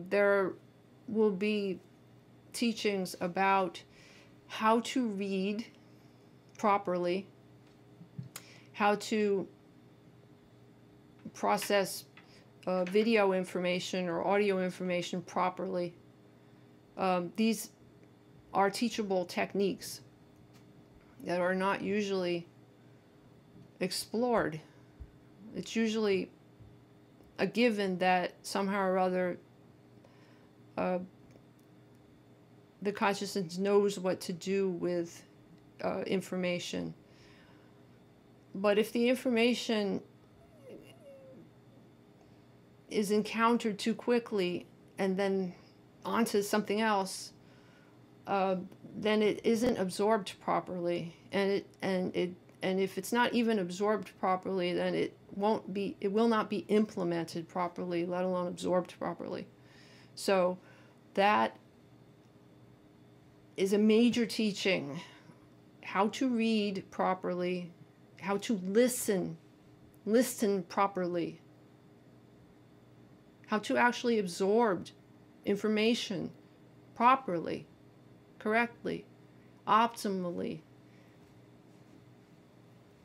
There will be teachings about how to read properly, how to process video information or audio information properly. These are teachable techniques that are not usually explored. It's usually a given that somehow or other the consciousness knows what to do with information. But if the information is encountered too quickly and then onto something else, then it isn't absorbed properly, and if it's not even absorbed properly, then it will not be implemented properly, let alone absorbed properly. So that is a major teaching: how to read properly, how to listen properly, how to actually absorb information properly, correctly, optimally,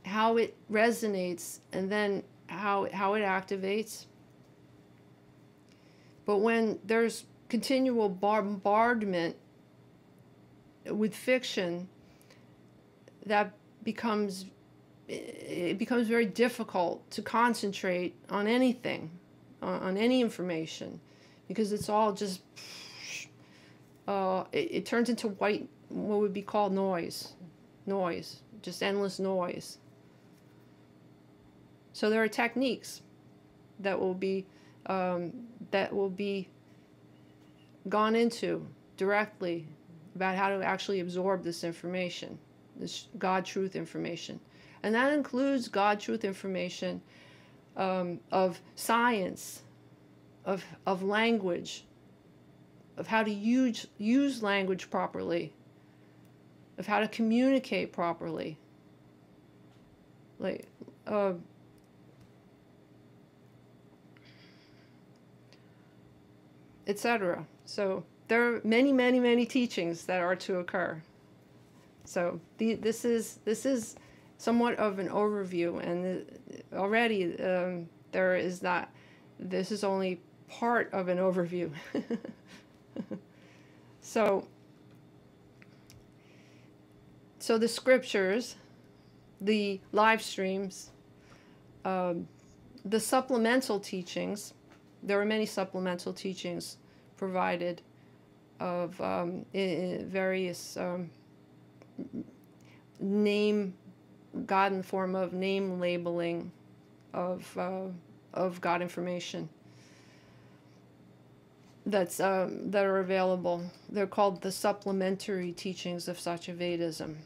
how it resonates, and then how it activates. But when there's continual bombardment with fiction, it becomes very difficult to concentrate on anything, on any information, because it's all just it turns into what would be called noise, just endless noise. So there are techniques that will be gone into directly about how to actually absorb this information, this God truth information. And that includes God truth information of science, of language, of how to use language properly, of how to communicate properly, like etc. So there are many teachings that are to occur. So this is somewhat of an overview, and already there is not. This is only part of an overview. So the scriptures, the live streams, the supplemental teachings. There are many supplemental teachings provided of various name, God in the form of name labeling of God information that are available. They're called the supplementary teachings of SATYAVEDISM.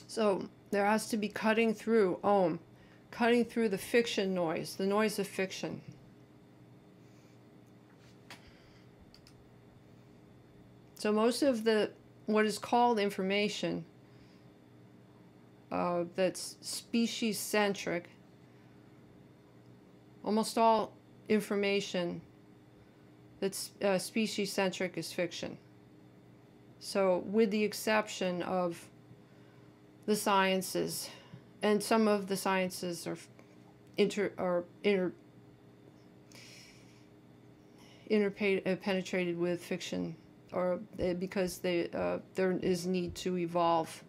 So there has to be cutting through the fiction noise, the noise of fiction. So most of what is called information that's species-centric, almost all information that's species-centric is fiction. So with the exception of the sciences, and some of the sciences are penetrated with fiction, or because there is need to evolve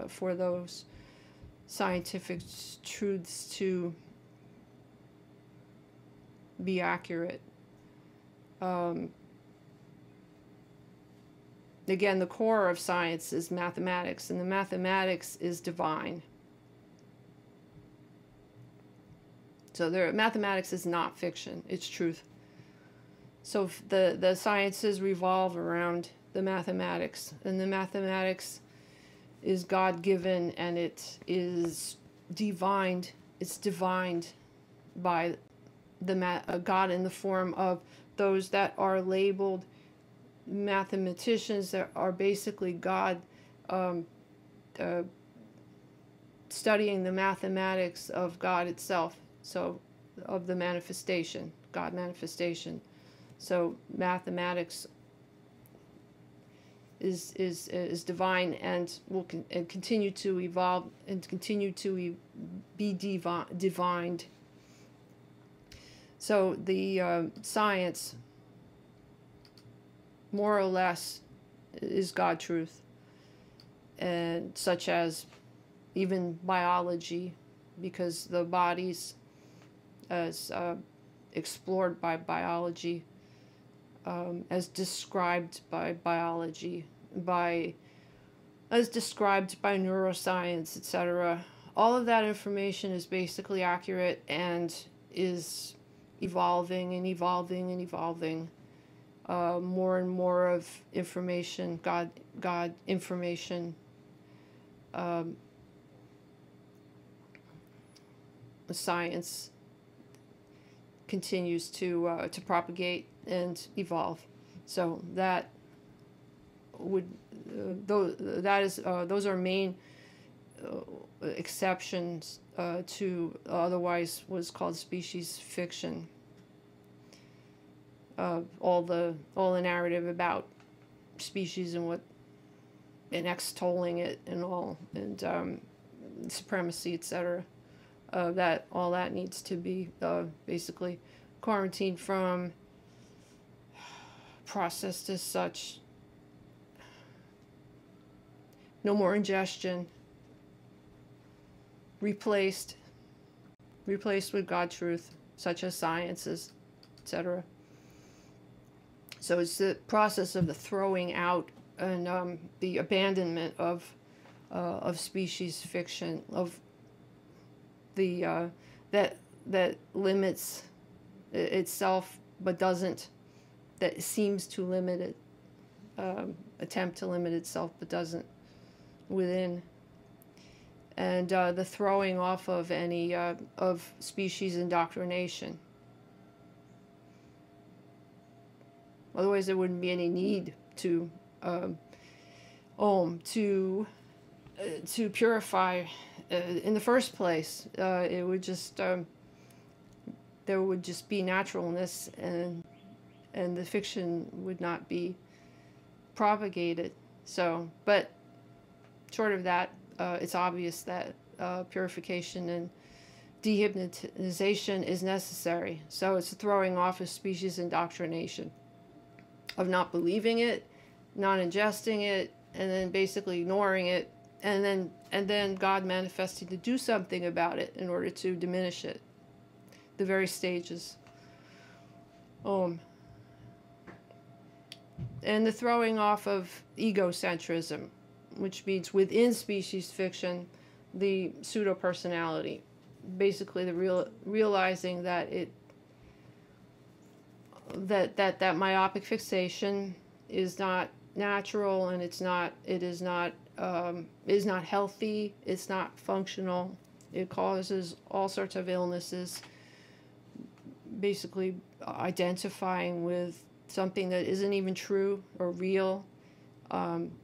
for those scientific truths to be accurate. Again, the core of science is mathematics, and the mathematics is divine. So mathematics is not fiction, it's truth. So the sciences revolve around the mathematics, and the mathematics is God-given, and it is divined. It's divined by the God in the form of those that are labeled mathematicians, that are basically God studying the mathematics of God itself. So of the manifestation, God manifestation. So mathematics is divine, and will continue to evolve and continue to be divined. So the science, more or less, is God truth, and such as even biology, because the bodies as explored by biology, as described by biology, as described by neuroscience, etc. All of that information is basically accurate and is evolving and evolving and evolving. More and more of information, God information, science continues to propagate and evolve. So that would those are main exceptions to otherwise what's called species fiction. All the narrative about species and extolling it and all, and supremacy, etc. That all that needs to be basically quarantined from, processed as such. No more ingestion. Replaced with God truth, such as sciences, etc. So it's the process of the throwing out and the abandonment of species fiction, of the that limits itself but doesn't, that seems to limit it, attempt to limit itself but doesn't within, and the throwing off of any of species indoctrination. Otherwise, there wouldn't be any need to purify in the first place. It would just there would just be naturalness, and the fiction would not be propagated. So, but short of that, it's obvious that purification and dehypnotization is necessary. So it's a throwing off of species indoctrination, of not believing it, not ingesting it, and then basically ignoring it, and then God manifesting to do something about it in order to diminish it. The very stages. And the throwing off of egocentrism, which means within species fiction, the pseudo-personality. Basically the realizing that that myopic fixation is not natural, and it is not healthy, it's not functional, it causes all sorts of illnesses. Basically identifying with something that isn't even true or real,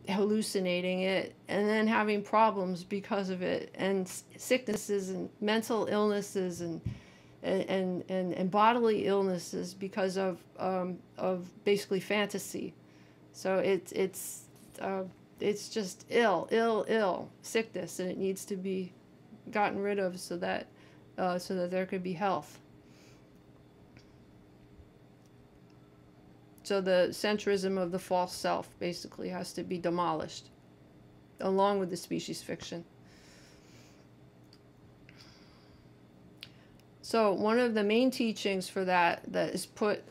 hallucinating it, and then having problems because of it, and sicknesses and mental illnesses and bodily illnesses because of basically fantasy. So it's just ill sickness, and it needs to be gotten rid of so that there could be health. So the centrism of the false self basically has to be demolished, along with the species fiction. So one of the main teachings for that is put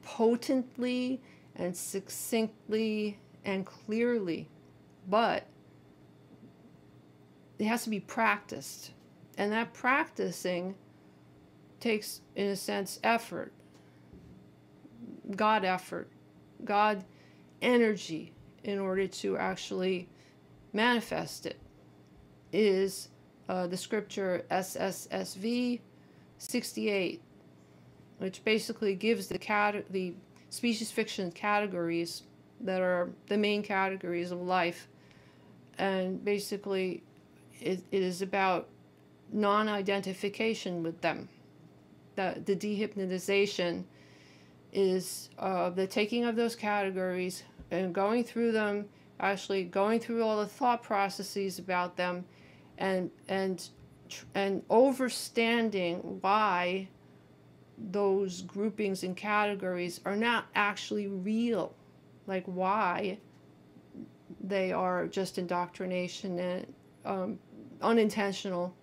potently and succinctly and clearly, but it has to be practiced. And that practicing takes, in a sense, effort. God effort. God energy in order to actually manifest it. Is the scripture Lssv 68, which basically gives the species fiction categories that are the main categories of life, and basically it is about non-identification with them. The dehypnotization is the taking of those categories and going through them, actually going through all the thought processes about them, and understanding why those groupings and categories are not actually real, like why they are just indoctrination and unintentional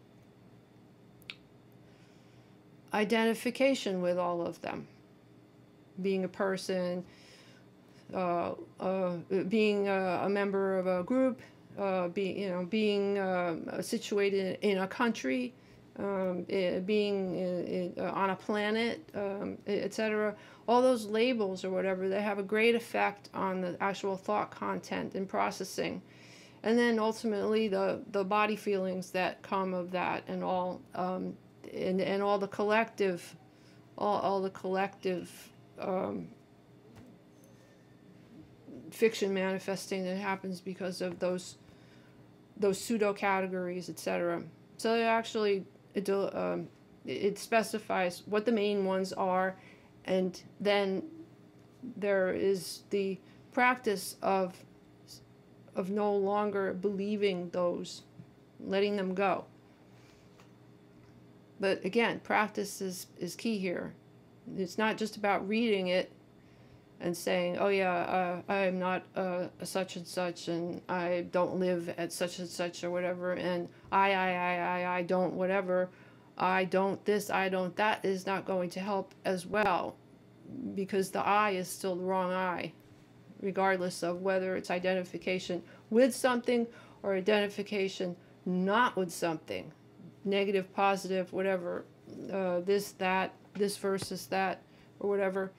identification with all of them. Being a person, being a member of a group, being situated in a country, being on a planet, etc. All those labels or whatever, they have a great effect on the actual thought content and processing. And then ultimately the body feelings that come of that, and all and all the collective fiction manifesting that happens because of those pseudo categories, etc. So it actually it specifies what the main ones are, and then there is the practice of no longer believing those, letting them go. But again, practice is key here. It's not just about reading it and saying, oh yeah, I'm not such and such, and I don't live at such and such or whatever, and I don't whatever, I don't this, I don't that, is not going to help as well, because the I is still the wrong I, regardless of whether it's identification with something or identification not with something. Negative, positive, whatever, this, that, this versus that, or whatever.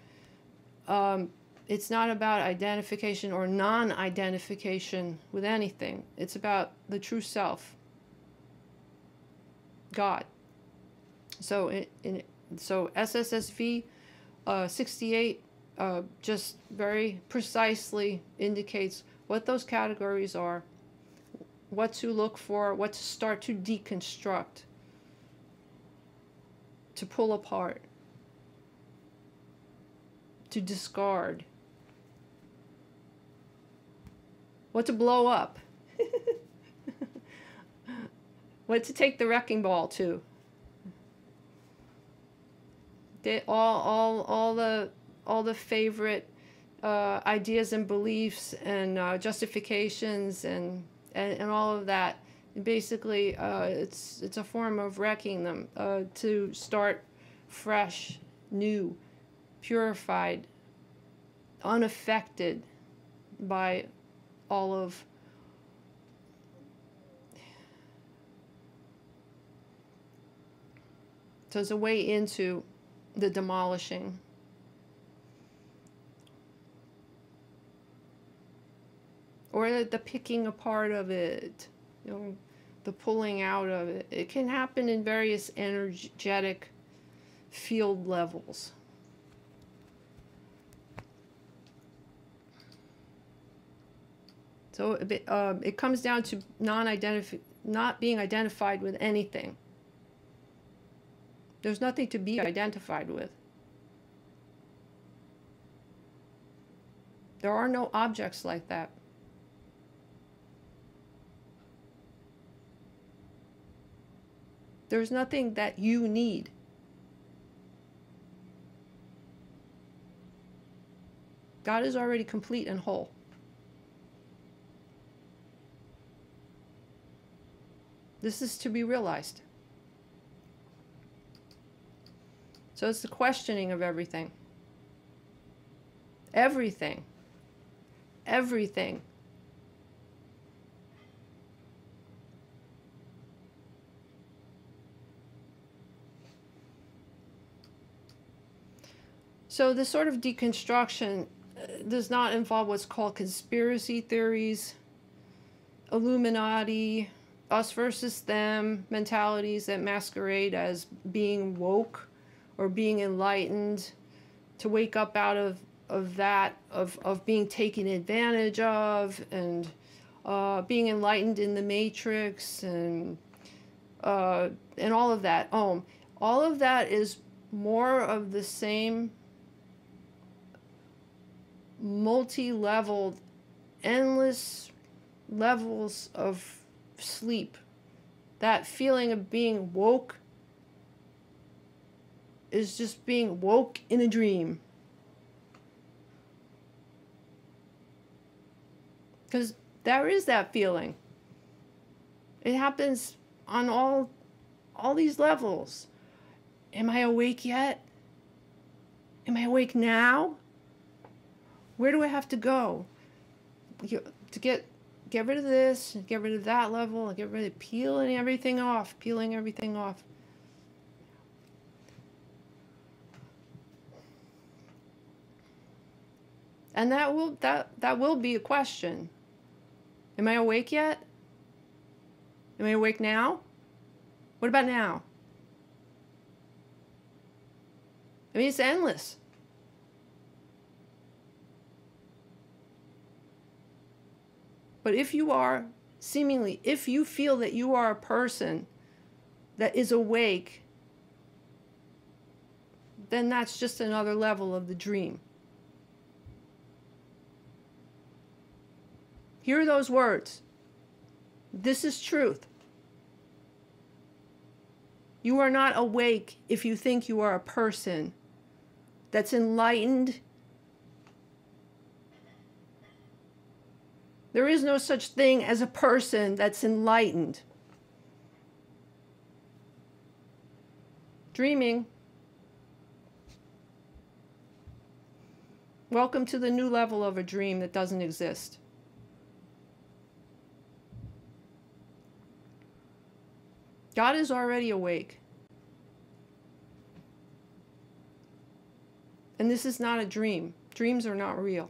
It's not about identification or non-identification with anything. It's about the true self, God. So so Lssv 68 just very precisely indicates what those categories are, what to look for, what to start to deconstruct, to pull apart, to discard, what to blow up, what to take the wrecking ball to. All the favorite ideas and beliefs and justifications and all of that. Basically, it's a form of wrecking them, to start fresh, new, purified, unaffected by all of so it's a way into the demolishing. Or the picking apart of it, the pulling out of it. It can happen in various energetic field levels. So it comes down to not being identified with anything. There's nothing to be identified with. There are no objects like that. There's nothing that you need. God is already complete and whole. This is to be realized. So it's the questioning of everything. Everything. Everything. So this sort of deconstruction does not involve what's called conspiracy theories, Illuminati, us versus them mentalities that masquerade as being woke or being enlightened, to wake up out of that, of being taken advantage of, and being enlightened in the matrix, and all of that. All of that is more of the same multi-leveled, endless levels of sleep. That feeling of being woke is just being woke in a dream. Because there is that feeling. It happens on all these levels. Am I awake yet? Am I awake now? Where do I have to go to get rid of this, get rid of that level, and get rid of peeling everything off. And that will be a question. Am I awake yet? Am I awake now? What about now? I mean, it's endless. But if you are, seemingly, if you feel that you are a person that is awake, then that's just another level of the dream. Hear those words. This is truth. You are not awake if you think you are a person that's enlightened. There is no such thing as a person that's enlightened. Dreaming. Welcome to the new level of a dream that doesn't exist. God is already awake. And this is not a dream. Dreams are not real.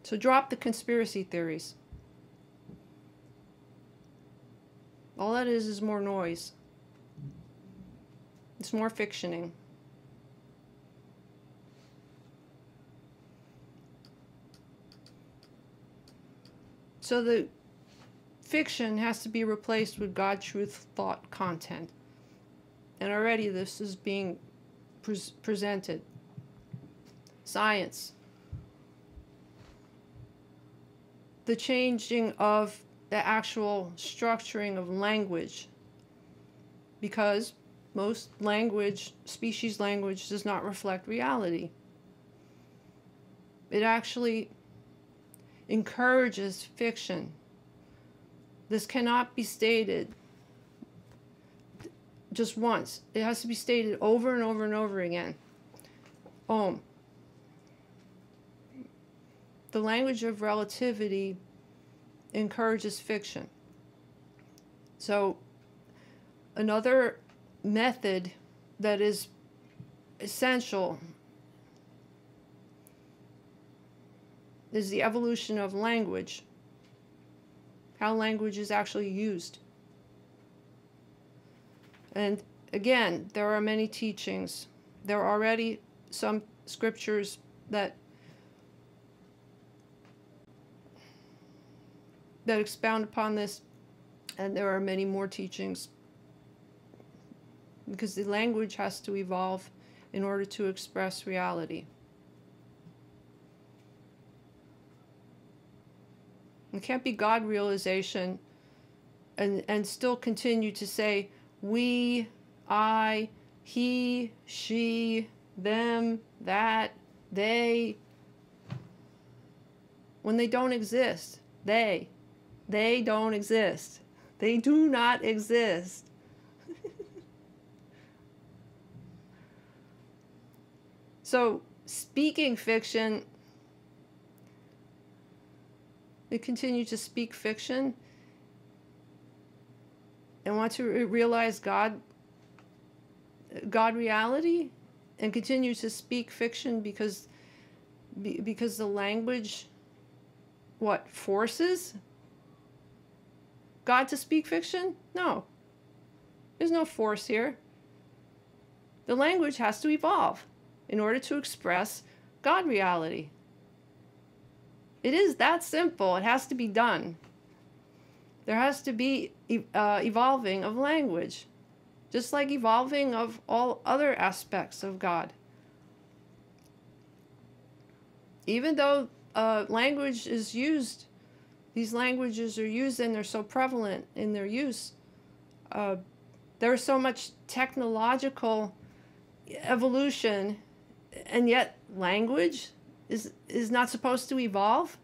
So drop the conspiracy theories. All that is more noise. It's more fictioning. So the fiction has to be replaced with God, truth, thought, content. And already this is being presented. Science. The changing of the actual structuring of language, because most language, species language, does not reflect reality. It actually encourages fiction. This cannot be stated just once. It has to be stated over and over and over again. The language of relativity encourages fiction. So another method that is essential is the evolution of language, how language is actually used. And again, there are many teachings. There are already some scriptures that expound upon this, and there are many more teachings, because the language has to evolve in order to express reality. It can't be God realization and still continue to say we, I, he, she, them, that, they, when they don't exist. They don't exist. They do not exist. So speaking fiction, they continue to speak fiction and want to realize God reality, and continue to speak fiction because the language, what, forces God to speak fiction? No. There's no force here. The language has to evolve in order to express God reality. It is that simple. It has to be done. There has to be evolving of language, just like evolving of all other aspects of God. Even though language is used, these languages are used and they're so prevalent in their use, there's so much technological evolution, and yet language is not supposed to evolve.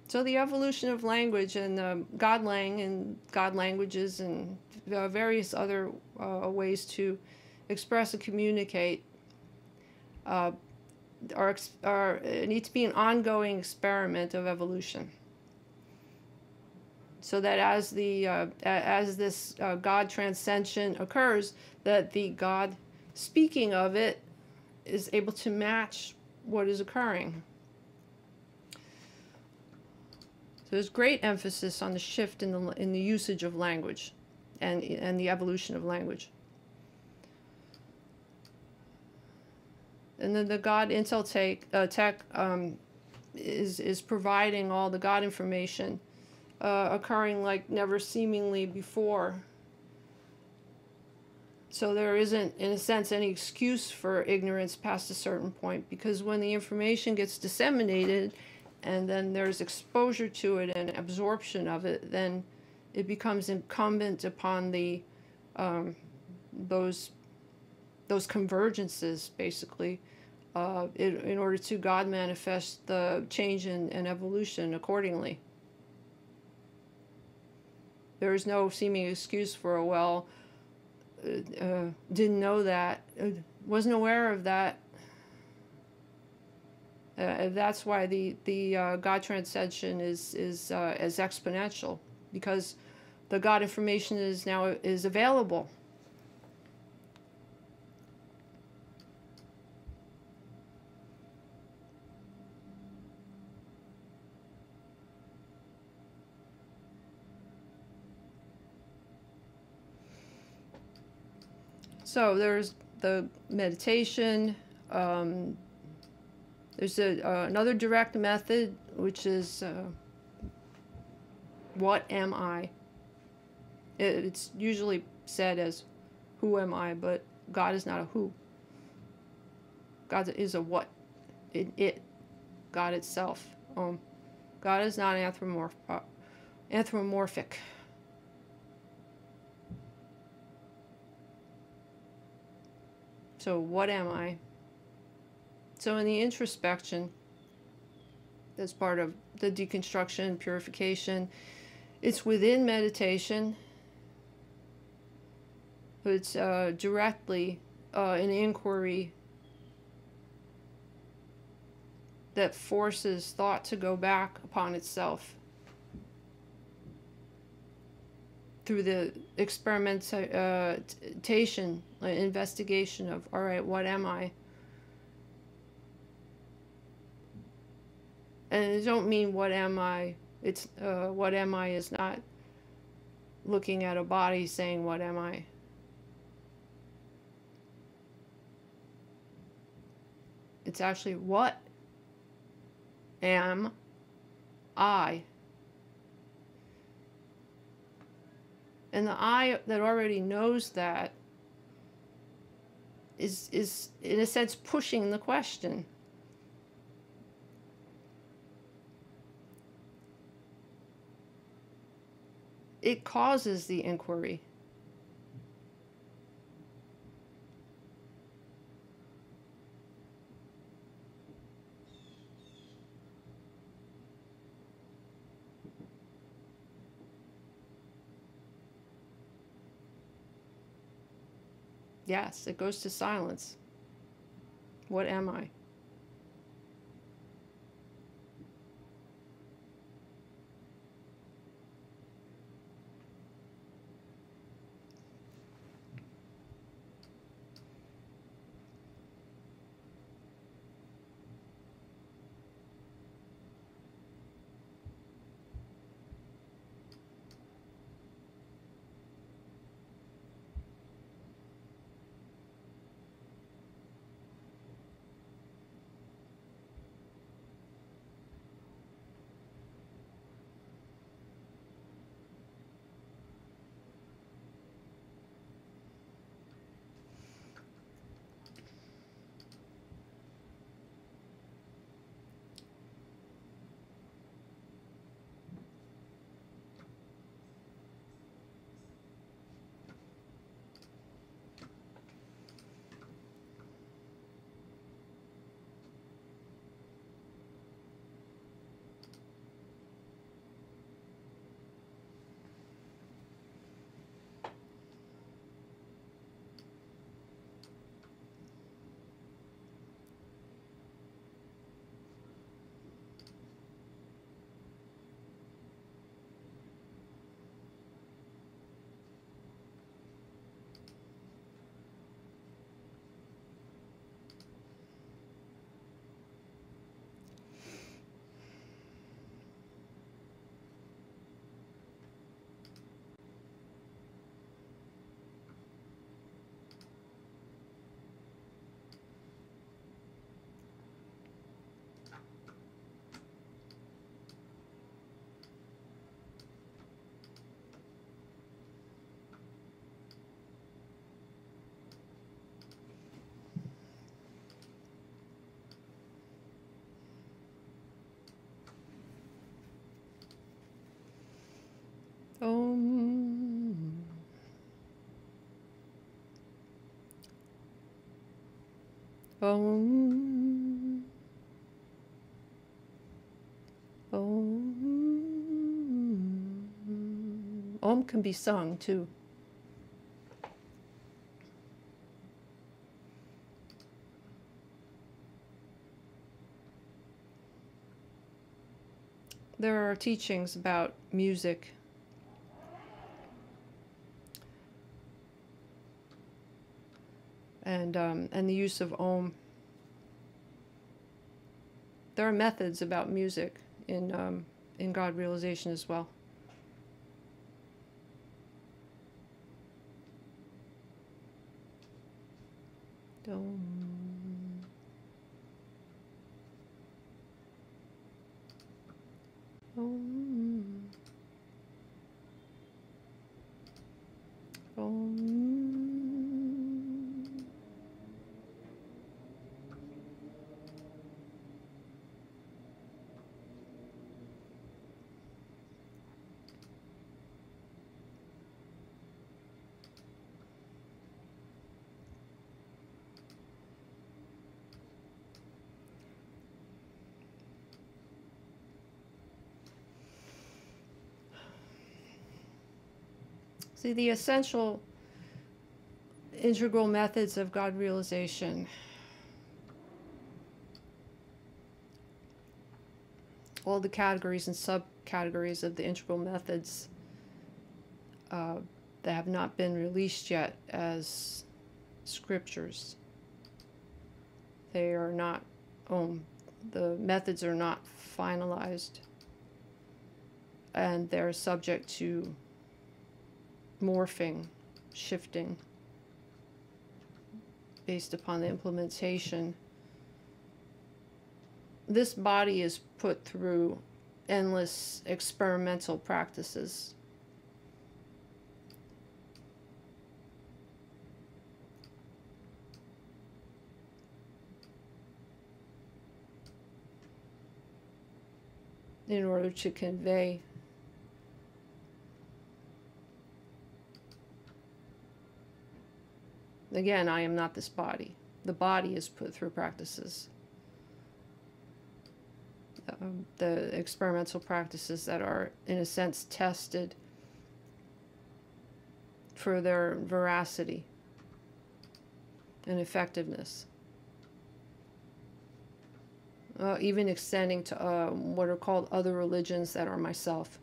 So the evolution of language and Godlang and God languages and various other ways to express and communicate need to be an ongoing experiment of evolution. So that as this God transcension occurs, that the God speaking of it is able to match what is occurring. So there's great emphasis on the shift in the usage of language, and the evolution of language. And then the God Intel tech is providing all the God information occurring like never seemingly before. So there isn't, in a sense, any excuse for ignorance past a certain point, because when the information gets disseminated and then there's exposure to it and absorption of it, then it becomes incumbent upon the those convergences, basically, in order to God manifest the change and evolution accordingly. There is no seeming excuse for a, well, didn't know that, wasn't aware of that. That's why the God transcension is exponential, because the God information is now available. So there's the meditation. There's another direct method, which is what am I? It's usually said as who am I, but God is not a who. God is a what. God itself. God is not anthropomorphic. So what am I? So in the introspection, that's part of the deconstruction, purification. It's within meditation. It's directly an inquiry that forces thought to go back upon itself through the experimentation, investigation of, all right, what am I? And I don't mean what am I. It's what am I is not looking at a body saying what am I. It's actually what am I? And the I that already knows that is in a sense pushing the question. It causes the inquiry. Yes, it goes to silence. What am I? Om. Om. Om. Om can be sung too. There are teachings about music and the use of Om. There are methods about music in God realization as well. Om. Om. Om. See, the essential integral methods of God realization, all the categories and subcategories of the integral methods that have not been released yet as scriptures. They are not, the methods are not finalized, and they're subject to morphing, shifting, based upon the implementation. This body is put through endless experimental practices. in order to convey again, I am not this body. The body is put through practices. The experimental practices that are, in a sense, tested for their veracity and effectiveness. Even extending to what are called other religions that are myself.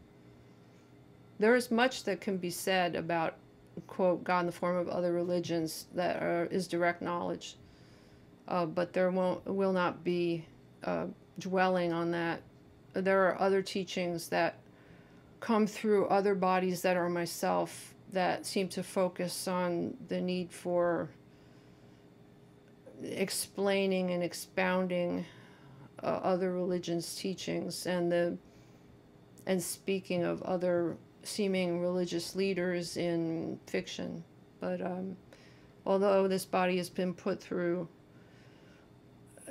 There is much that can be said about, quote, God in the form of other religions that is direct knowledge. But there will not be dwelling on that. There are other teachings that come through other bodies that are myself that seem to focus on the need for explaining and expounding other religions' teachings and speaking of other seeming religious leaders in fiction. But although this body has been put through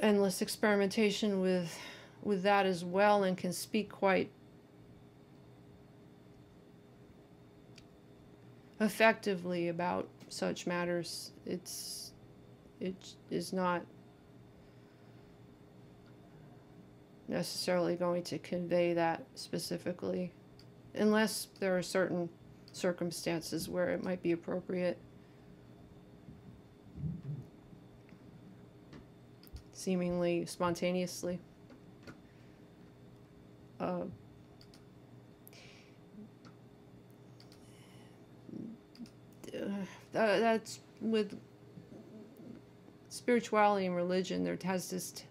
endless experimentation with that as well, and can speak quite effectively about such matters, it is not necessarily going to convey that specifically, unless there are certain circumstances where it might be appropriate. Seemingly spontaneously. That's with spirituality and religion. There has this.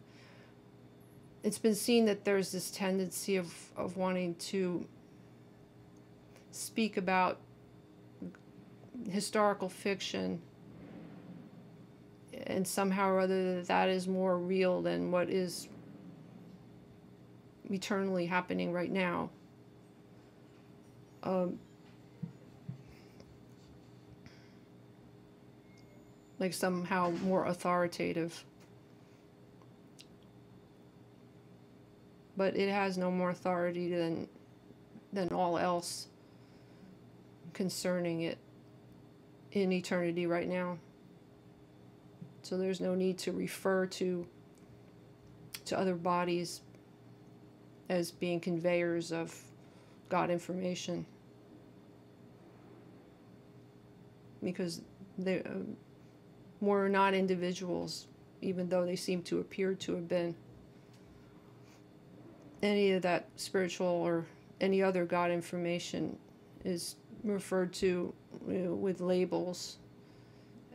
It's been seen that there's this tendency of wanting to speak about historical fiction, and somehow or other that is more real than what is eternally happening right now. Like somehow more authoritative. But it has no more authority than all else concerning it in eternity right now. So there's no need to refer to other bodies as being conveyors of God information, because they were not individuals, even though they seem to appear to have been. Any of that spiritual or any other God information is referred to, with labels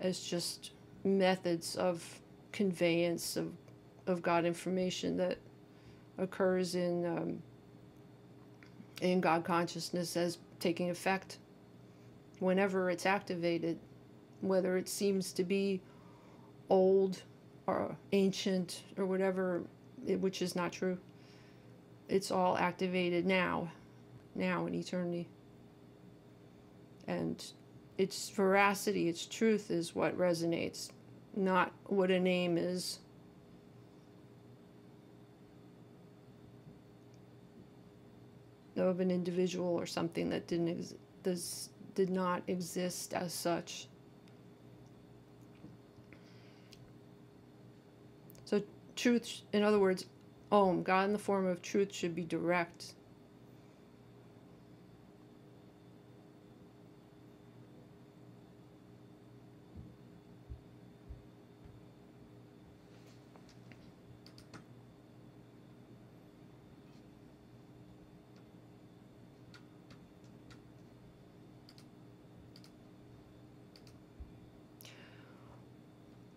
as just methods of conveyance of God information that occurs in God consciousness as taking effect whenever it's activated, whether it seems to be old or ancient or whatever, which is not true. It's all activated now in eternity. And its veracity, its truth is what resonates, not what a name is. Of an individual or something that did not exist as such. So truth, in other words, Om, God in the form of truth, should be direct.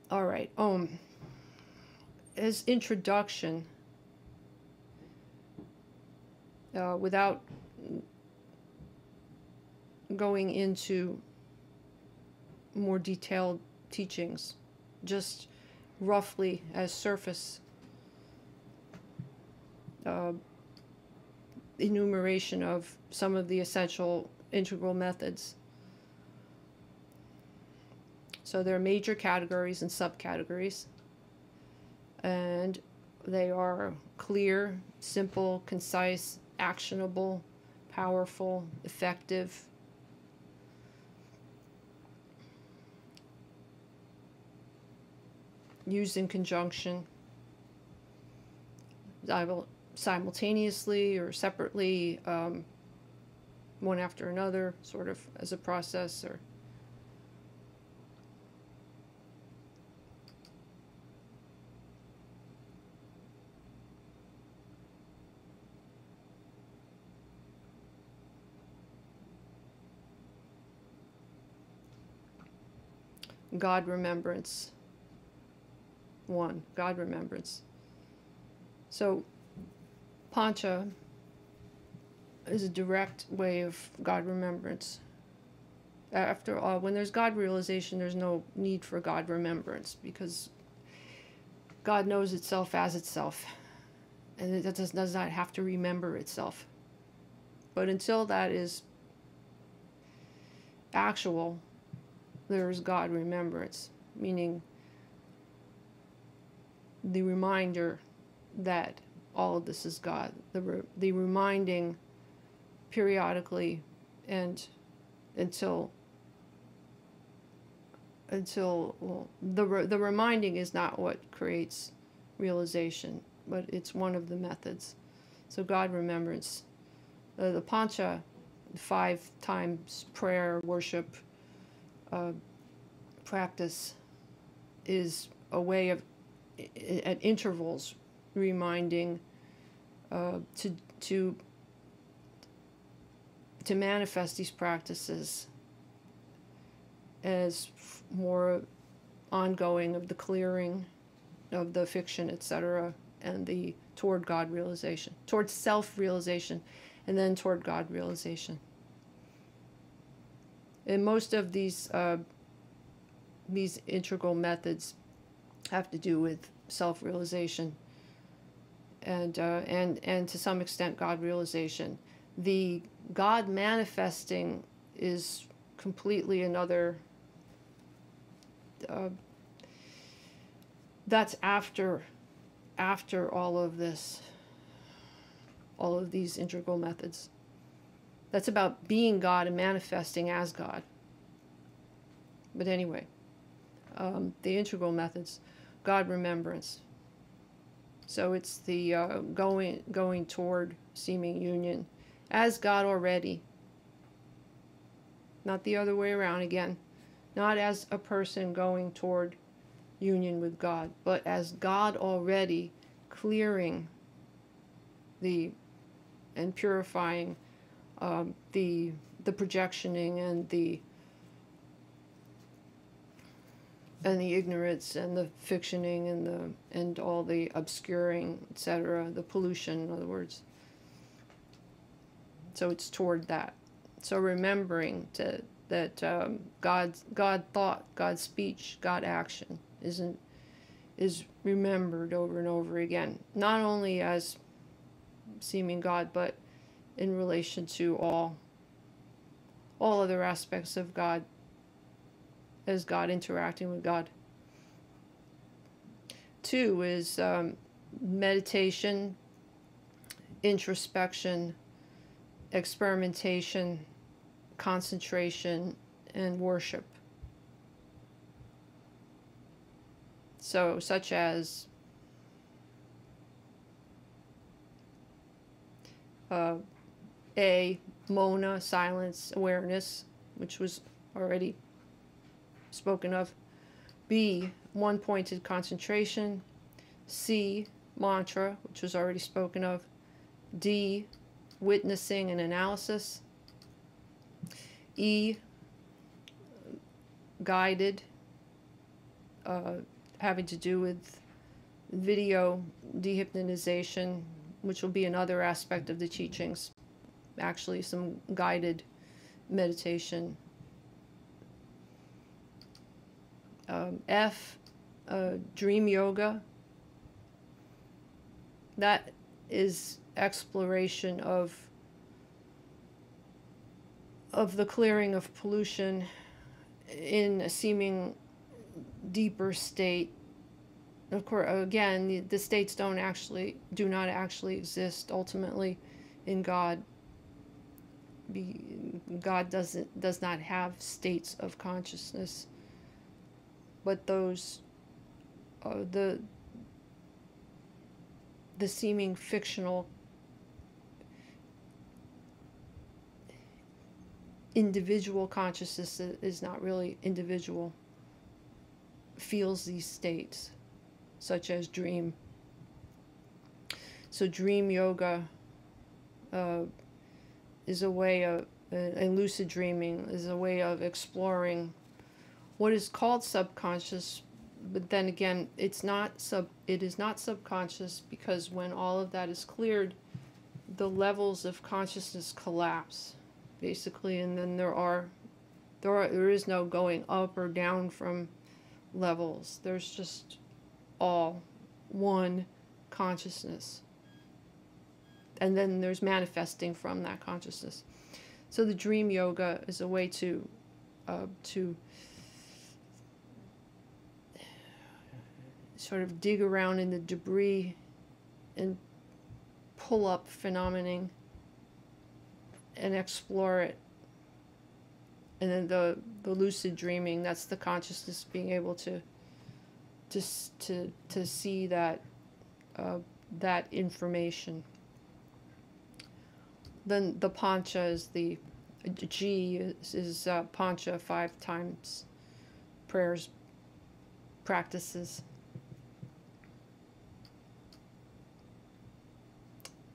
All right, Om. As introduction, without going into more detailed teachings, just roughly as surface enumeration of some of the essential integral methods. So there are major categories and subcategories, and they are clear, simple, concise, actionable, powerful, effective. Used in conjunction, simultaneously or separately, one after another, sort of as a process, or God remembrance. One, God remembrance. So, Pancha is a direct way of God remembrance. After all, when there's God realization, there's no need for God remembrance, because God knows itself as itself, and it does not have to remember itself. But until that is actual, there is God remembrance, meaning the reminder that all of this is God, the reminding periodically, and until well, the reminding is not what creates realization, but it's one of the methods. So God remembrance, the Pancha, 5 times prayer, worship, practice, is a way of, at intervals, reminding to manifest these practices as more ongoing of the clearing of the fiction, etc., and the toward God realization, towards self-realization, and then toward God realization. And most of these integral methods have to do with self-realization and to some extent God realization. The God manifesting is completely another. That's after all of this, all of these integral methods. That's about being God and manifesting as God. But anyway, the integral methods, God remembrance. So it's the going toward seeming union as God already, not the other way around again, not as a person going toward union with God, but as God already, clearing and purifying the projectioning and the ignorance and the fictioning and all the obscuring, etc., the pollution, in other words. So it's toward that. So remembering that God thought, God speech, God action is remembered over and over again, not only as seeming God, but in relation to all other aspects of God, as God interacting with God. 2 is meditation, introspection, experimentation, concentration, and worship. So, such as A, Mona, silence, awareness, which was already spoken of. B, one-pointed concentration. C, mantra, which was already spoken of. D, witnessing and analysis. E, guided, having to do with video dehypnotization, which will be another aspect of the teachings, actually some guided meditation. F, dream yoga. That is exploration of the clearing of pollution in a seeming deeper state. Of course, again, the states do not actually exist ultimately in God. God does not have states of consciousness, but those the seeming fictional individual consciousness that is not really individual feels these states, such as dream. So dream yoga is a way of, and lucid dreaming is a way of exploring what is called subconscious, but then again, it is not subconscious, because when all of that is cleared, the levels of consciousness collapse, basically, and then there is no going up or down from levels. There's just all one consciousness. And then there's manifesting from that consciousness. So the dream yoga is a way to sort of dig around in the debris and pull up phenomenon and explore it. And then the lucid dreaming, that's the consciousness being able to see that that information. Then the pancha is the G is pancha, 5 times prayers, practices.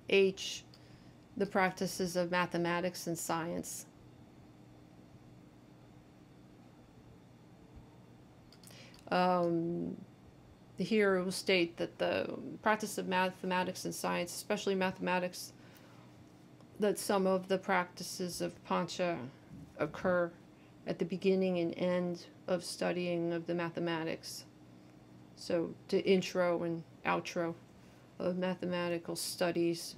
H, the practices of mathematics and science. Here it will state that the practice of mathematics and science, especially mathematics, that some of the practices of pancha occur at the beginning and end of studying of the mathematics. So the intro and outro of mathematical studies.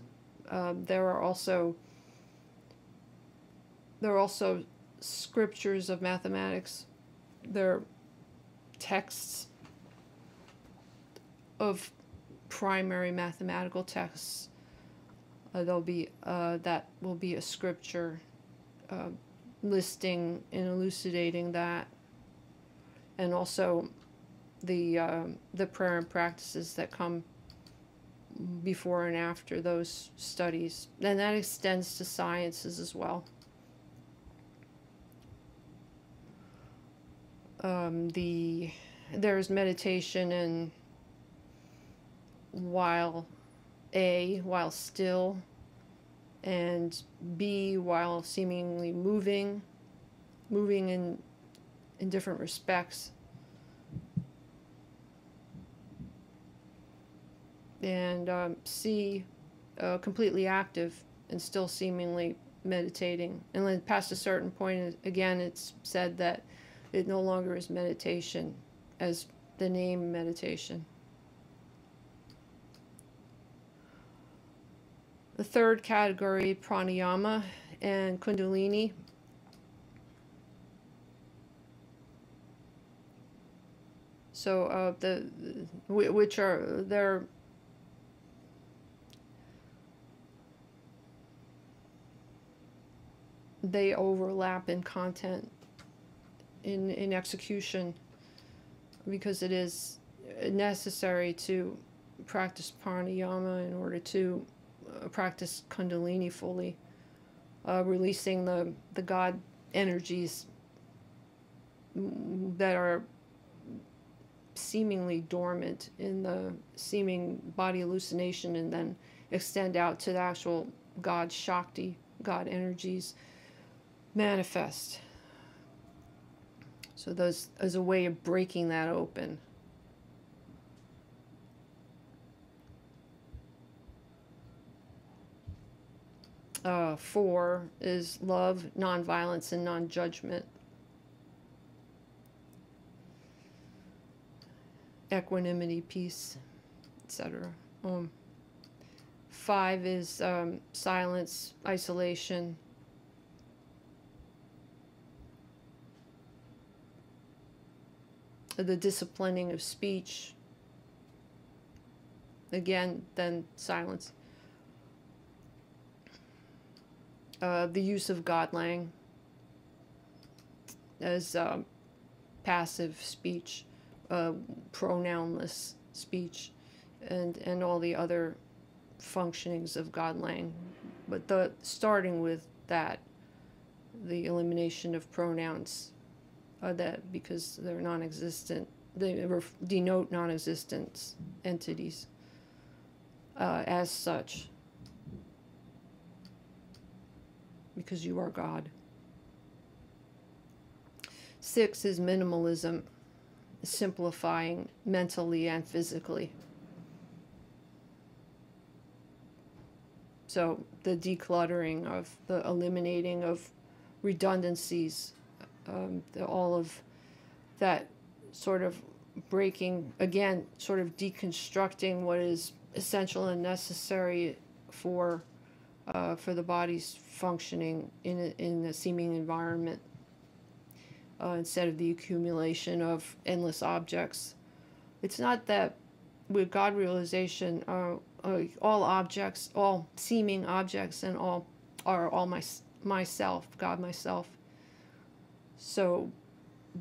There are also scriptures of mathematics. There are texts of primary mathematical texts. That will be a scripture listing and elucidating that, and also the prayer and practices that come before and after those studies, and that extends to sciences as well. There's meditation and while still, and B, while seemingly moving in different respects, and C, completely active and still seemingly meditating. And then past a certain point, again, it's said that it no longer is meditation as the name meditation. The third category, pranayama and kundalini. So which are they overlap in content, in execution, because it is necessary to practice pranayama in order to practice kundalini fully, releasing the God energies that are seemingly dormant in the seeming body hallucination, and then extend out to the actual God Shakti, God energies manifest. So those as a way of breaking that open. Four is love, nonviolence, and non-judgment. Equanimity, peace, etc. 5 is silence, isolation. The disciplining of speech. Again, then silence. the use of Godlang as passive speech, pronounless speech, and all the other functionings of Godlang. But starting with that, the elimination of pronouns, that because they're non-existent, they denote non-existent entities as such, because you are God. 6 is minimalism, simplifying mentally and physically. So the decluttering of the eliminating of redundancies, all of that sort of breaking, again, sort of deconstructing what is essential and necessary for the body's functioning in a seeming environment, instead of the accumulation of endless objects. It's not that with God realization, all objects, all seeming objects, and all are all myself, God myself. So,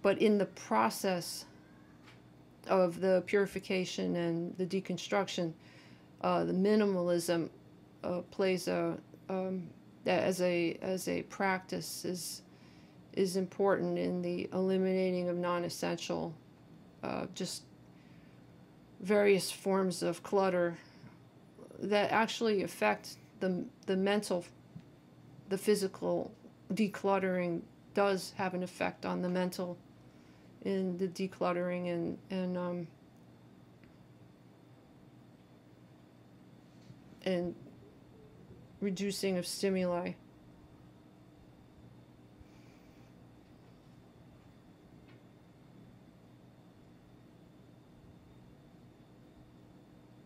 but in the process of the purification and the deconstruction, the minimalism plays as a practice is important in the eliminating of non-essential, just various forms of clutter that actually affect the mental. The physical decluttering does have an effect on the mental in the decluttering and reducing of stimuli.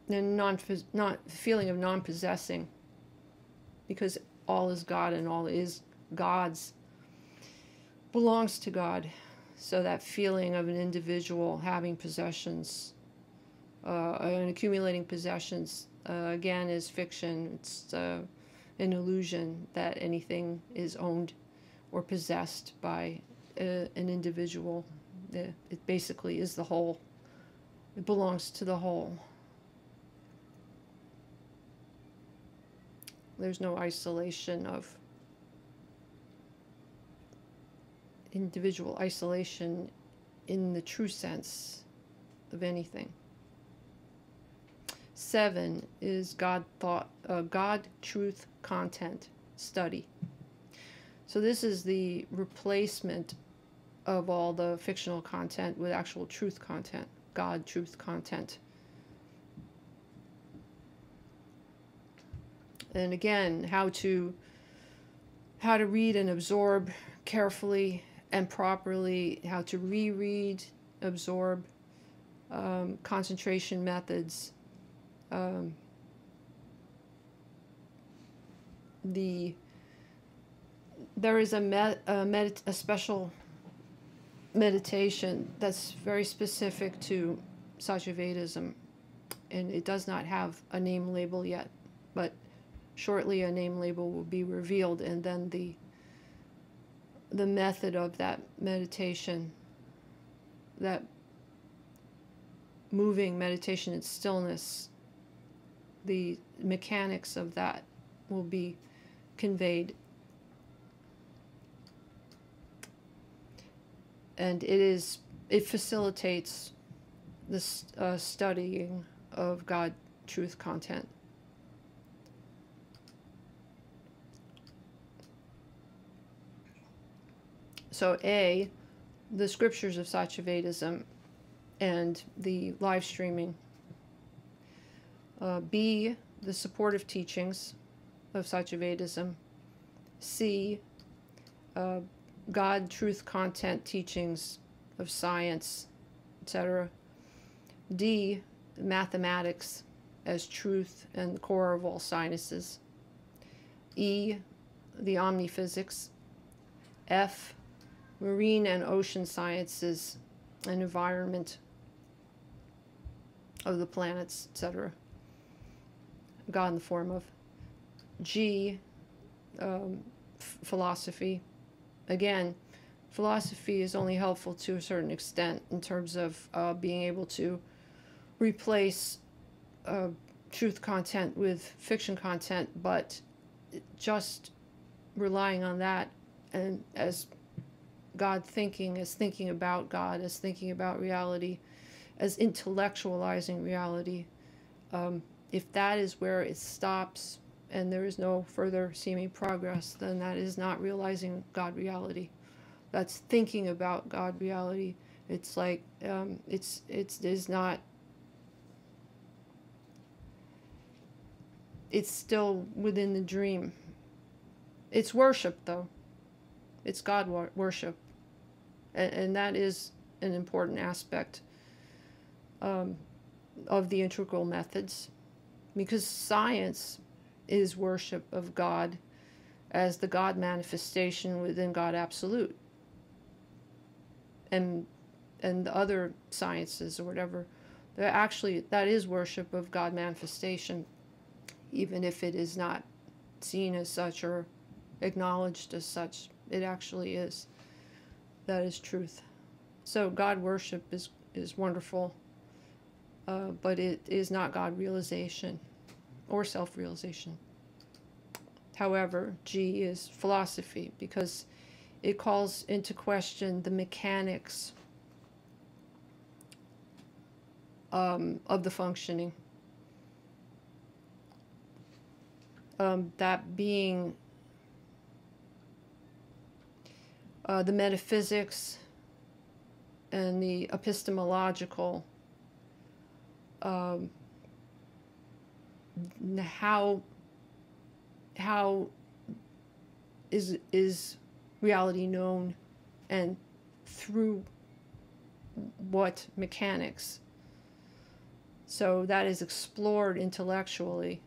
And not feeling of non-possessing, because all is God and all is God's belongs to God. So that feeling of an individual having possessions and accumulating possessions, again, is fiction. It's an illusion that anything is owned or possessed by an individual. It basically is the whole. It belongs to the whole. There's no isolation of individual isolation in the true sense of anything. 7 is God truth content study. So this is the replacement of all the fictional content with actual truth content, God truth content. And again, how to read and absorb carefully and properly, how to reread, absorb, concentration methods, there is a special meditation that's very specific to SATYAVEDISM, and it does not have a name label yet, but shortly a name label will be revealed, and then the method of that meditation, that moving meditation in stillness, the mechanics of that will be conveyed. And it facilitates the studying of God truth content. So A, the scriptures of SATYAVEDISM and the live streaming. B, the supportive teachings of SATYAVEDISM. C, God truth content teachings of science, etc. D, mathematics as truth and the core of all sciences. E, the omniphysics. F, marine and ocean sciences and environment of the planets, etc. God in the form of. G, philosophy. Again, philosophy is only helpful to a certain extent in terms of being able to replace truth content with fiction content, but just relying on that and as God thinking, as thinking about God, as thinking about reality, as intellectualizing reality, if that is where it stops and there is no further seeming progress, then that is not realizing God reality. That's thinking about God reality. It's like it is not. It's still within the dream. It's worship, though. It's God worship, and that is an important aspect of the integral methods, because science is worship of God as the God manifestation within God Absolute, and the other sciences or whatever, that is worship of God manifestation, even if it is not seen as such or acknowledged as such. It actually is. That is truth. So God worship is wonderful, but it is not God realization or self-realization. However, G is philosophy, because it calls into question the mechanics of the functioning. That being the metaphysics and the epistemological, how is reality known, and through what mechanics. So that is explored intellectually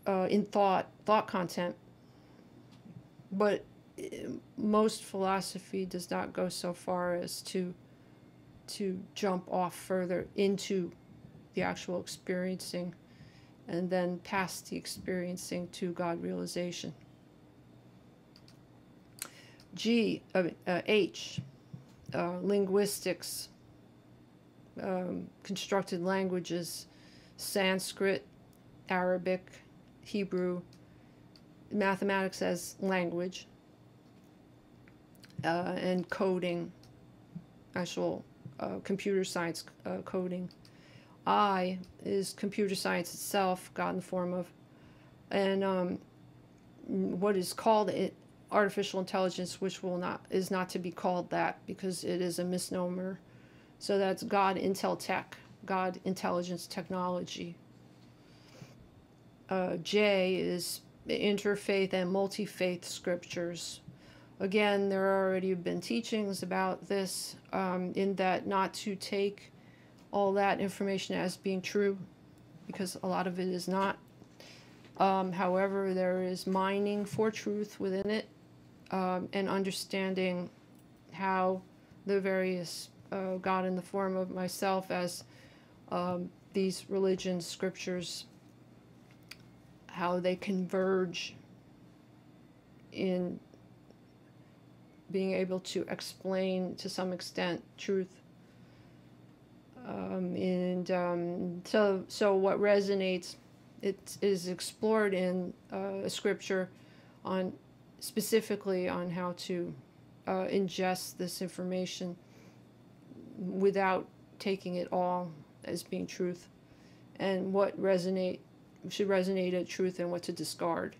in thought content, but most philosophy does not go so far as to jump off further into the actual experiencing and then past the experiencing to God realization. H, linguistics, constructed languages, Sanskrit, Arabic, Hebrew, mathematics as language, and coding, actual computer science coding. I is computer science itself, God in the form of, and what is called artificial intelligence, which is not to be called that because it is a misnomer. So that's God Intel Tech, God Intelligence Technology. J is interfaith and multi-faith scriptures. Again, there already have been teachings about this, in that not to take all that information as being true, because a lot of it is not. However, there is mining for truth within it, and understanding how the various God in the form of myself as these religions, scriptures, how they converge in being able to explain to some extent truth. So what resonates, it is explored in a scripture on specifically on how to ingest this information without taking it all as being truth, and what should resonate as truth and what to discard.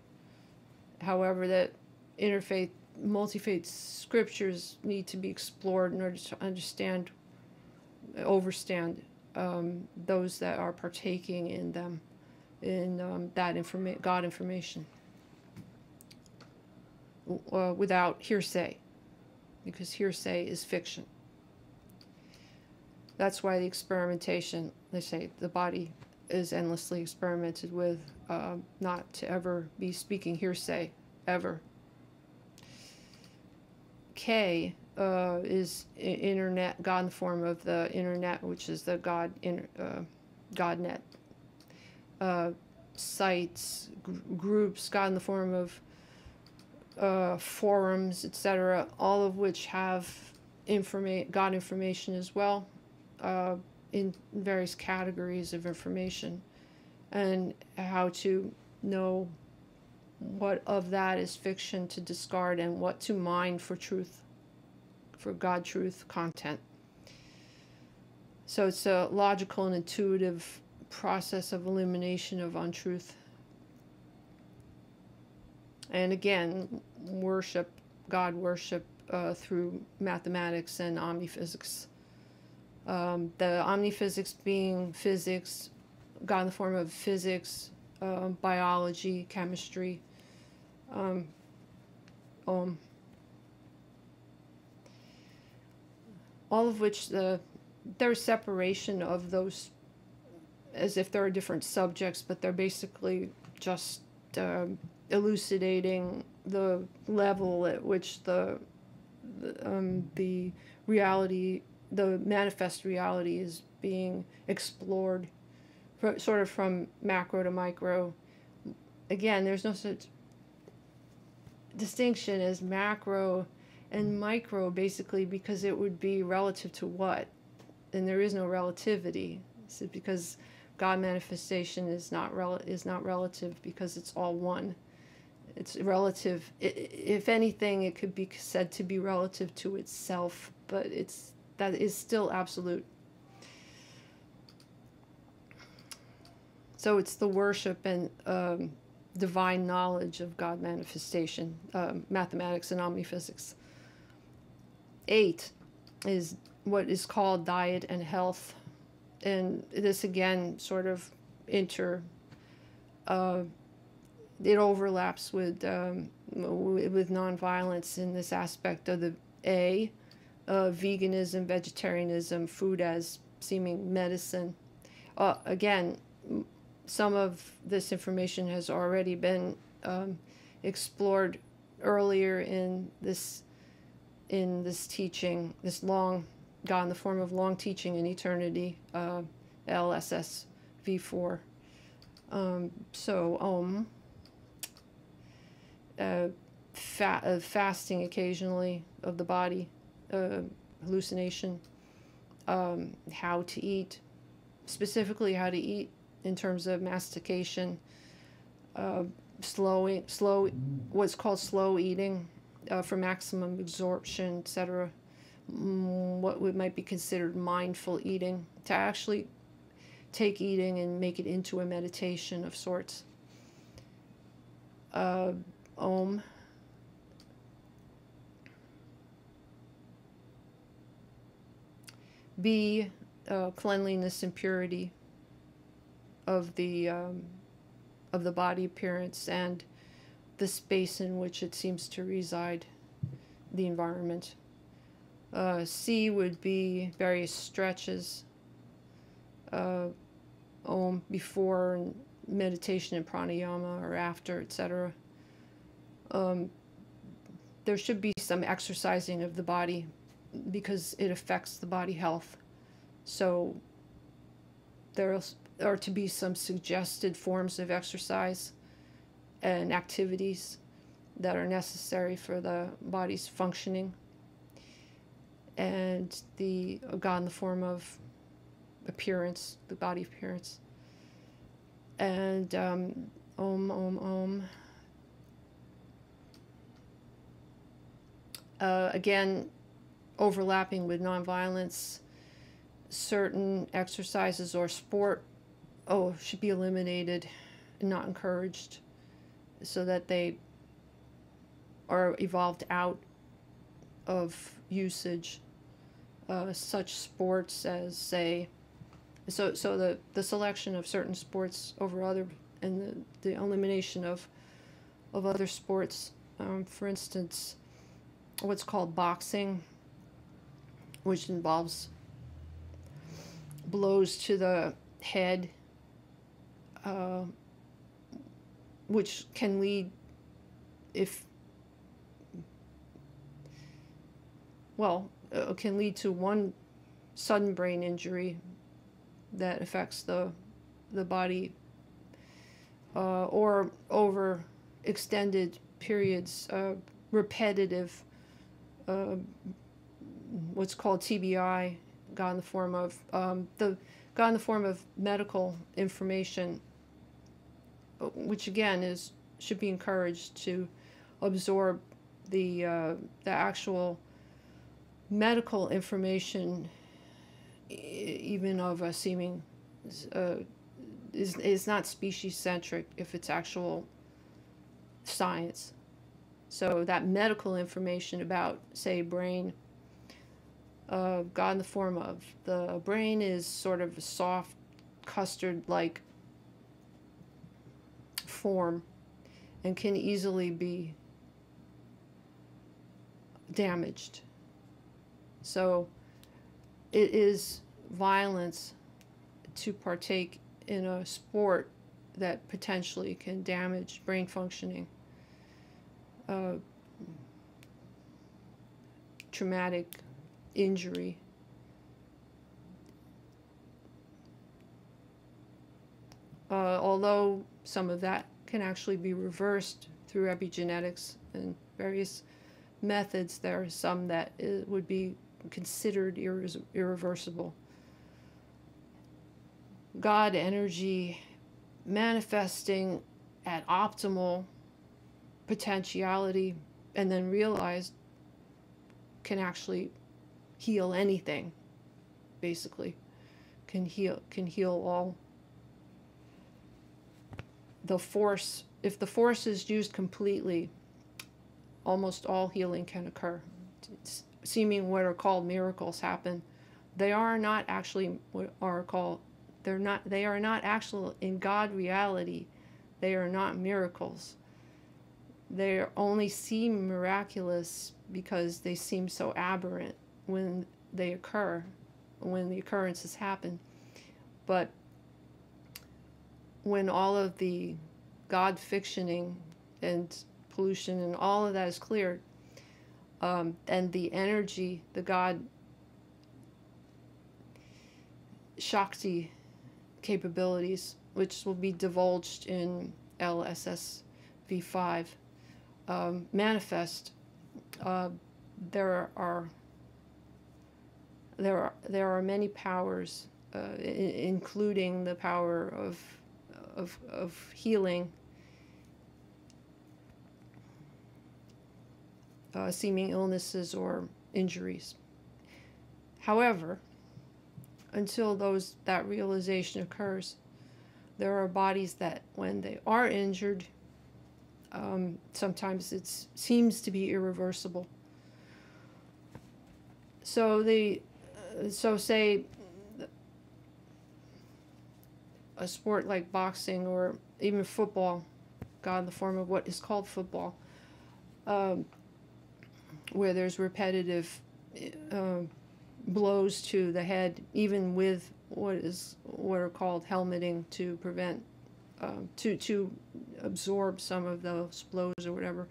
However, that interfaith, multi-faith scriptures need to be explored in order to understand, overstand those that are partaking in them, in that God information, without hearsay, because hearsay is fiction. That's why the experimentation, they say the body is endlessly experimented with, not to ever be speaking hearsay, ever. K is internet, God in the form of the internet, which is the GodNet. Sites, groups, God in the form of forums, etc., all of which have God information as well, in various categories of information, and how to know what of that is fiction to discard and what to mine for truth, for God truth content. So it's a logical and intuitive process of elimination of untruth. And again, worship, God worship through mathematics and omniphysics. The omniphysics being physics, God in the form of physics, biology, chemistry, all of which there's separation of those as if there are different subjects, but they're basically just elucidating the level at which the reality, the manifest reality, is being explored, sort of from macro to micro. Again, there's no such distinction as macro and micro, basically, because it would be relative to what? And there is no relativity. So because God manifestation is not relative, because it's all one. It's relative. If anything, it could be said to be relative to itself, but that is still absolute. So it's the worship and divine knowledge of God manifestation, mathematics and omniphysics. 8 is what is called diet and health, and this again sort of it overlaps with nonviolence in this aspect of the veganism, vegetarianism, food as seeming medicine. Again, some of this information has already been explored earlier in this teaching, this long, God in the form of long teaching in eternity, Lssv 4. Fasting occasionally of the body, hallucination, how to eat, specifically how to eat in terms of mastication, what's called slow eating, for maximum absorption, etc. What might be considered mindful eating, to actually take eating and make it into a meditation of sorts. Om. B, cleanliness and purity of the body appearance and the space in which it seems to reside, the environment. C would be various stretches, Om before meditation and pranayama or after, etc. There should be some exercising of the body because it affects the body health. So there are to be some suggested forms of exercise and activities that are necessary for the body's functioning. And the God in the form of appearance, the body appearance. And Om, Om, Om. Again, overlapping with nonviolence, certain exercises or sport should be eliminated and not encouraged, so that they are evolved out of usage. Such sports as, say, so the selection of certain sports over other, and the elimination of other sports. For instance, what's called boxing, which involves blows to the head, which can lead, can lead to one sudden brain injury that affects the body, or over extended periods, repetitive, what's called TBI, God in the form of God in the form of medical information, which again should be encouraged to absorb the actual medical information, even of a seeming is not species centric if it's actual science. So that medical information about, say, brain, God in the form of, the brain is sort of a soft custard-like form and can easily be damaged. So it is violence to partake in a sport that potentially can damage brain functioning, traumatic injury. Although some of that can actually be reversed through epigenetics and various methods, there are some that would be considered irreversible. God energy manifesting at optimal potentiality and then realized can actually heal anything, basically. Can heal all. The force, if the force is used completely, almost all healing can occur. Seeming what are called miracles happen. They are not actually what are called, they are not actual in God reality. They are not miracles. They only seem miraculous because they seem so aberrant when they occur, when the occurrences happen. But when all of the God fictioning and pollution and all of that is cleared, and the energy, the God Shakti capabilities, which will be divulged in Lssv 5, manifest, there are many powers, including the power of healing, seeming illnesses or injuries. However, until that realization occurs, there are bodies that, when they are injured, sometimes it seems to be irreversible. So say a sport like boxing or even football, God in the form of what is called football, where there's repetitive blows to the head, even with what are called helmeting to prevent, to absorb some of those blows or whatever,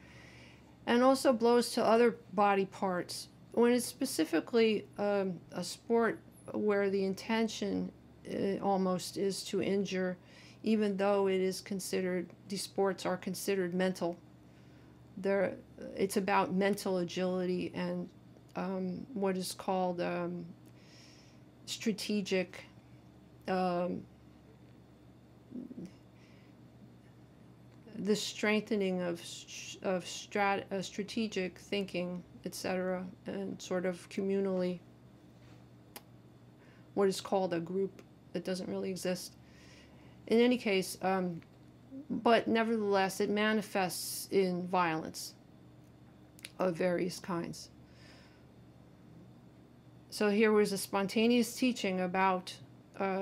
and also blows to other body parts. When it's specifically a sport where the intention almost is to injure, even though it is considered, these sports are considered mental. It's about mental agility and what is called strategic, the strengthening of strategic thinking, etc., and sort of communally, what is called a group that doesn't really exist. In any case, but nevertheless, it manifests in violence of various kinds. So here was a spontaneous teaching about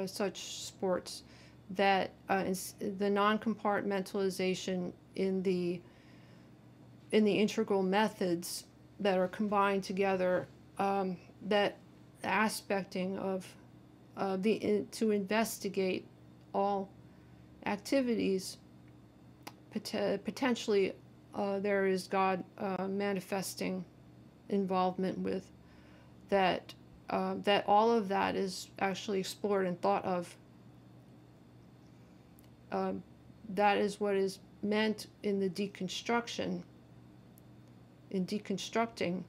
such sports, that the non-compartmentalization in the integral methods that are combined together, that aspecting of to investigate all activities, potentially there is God manifesting involvement with, that all of that is actually explored and thought of. That is what is meant in the deconstruction in deconstructing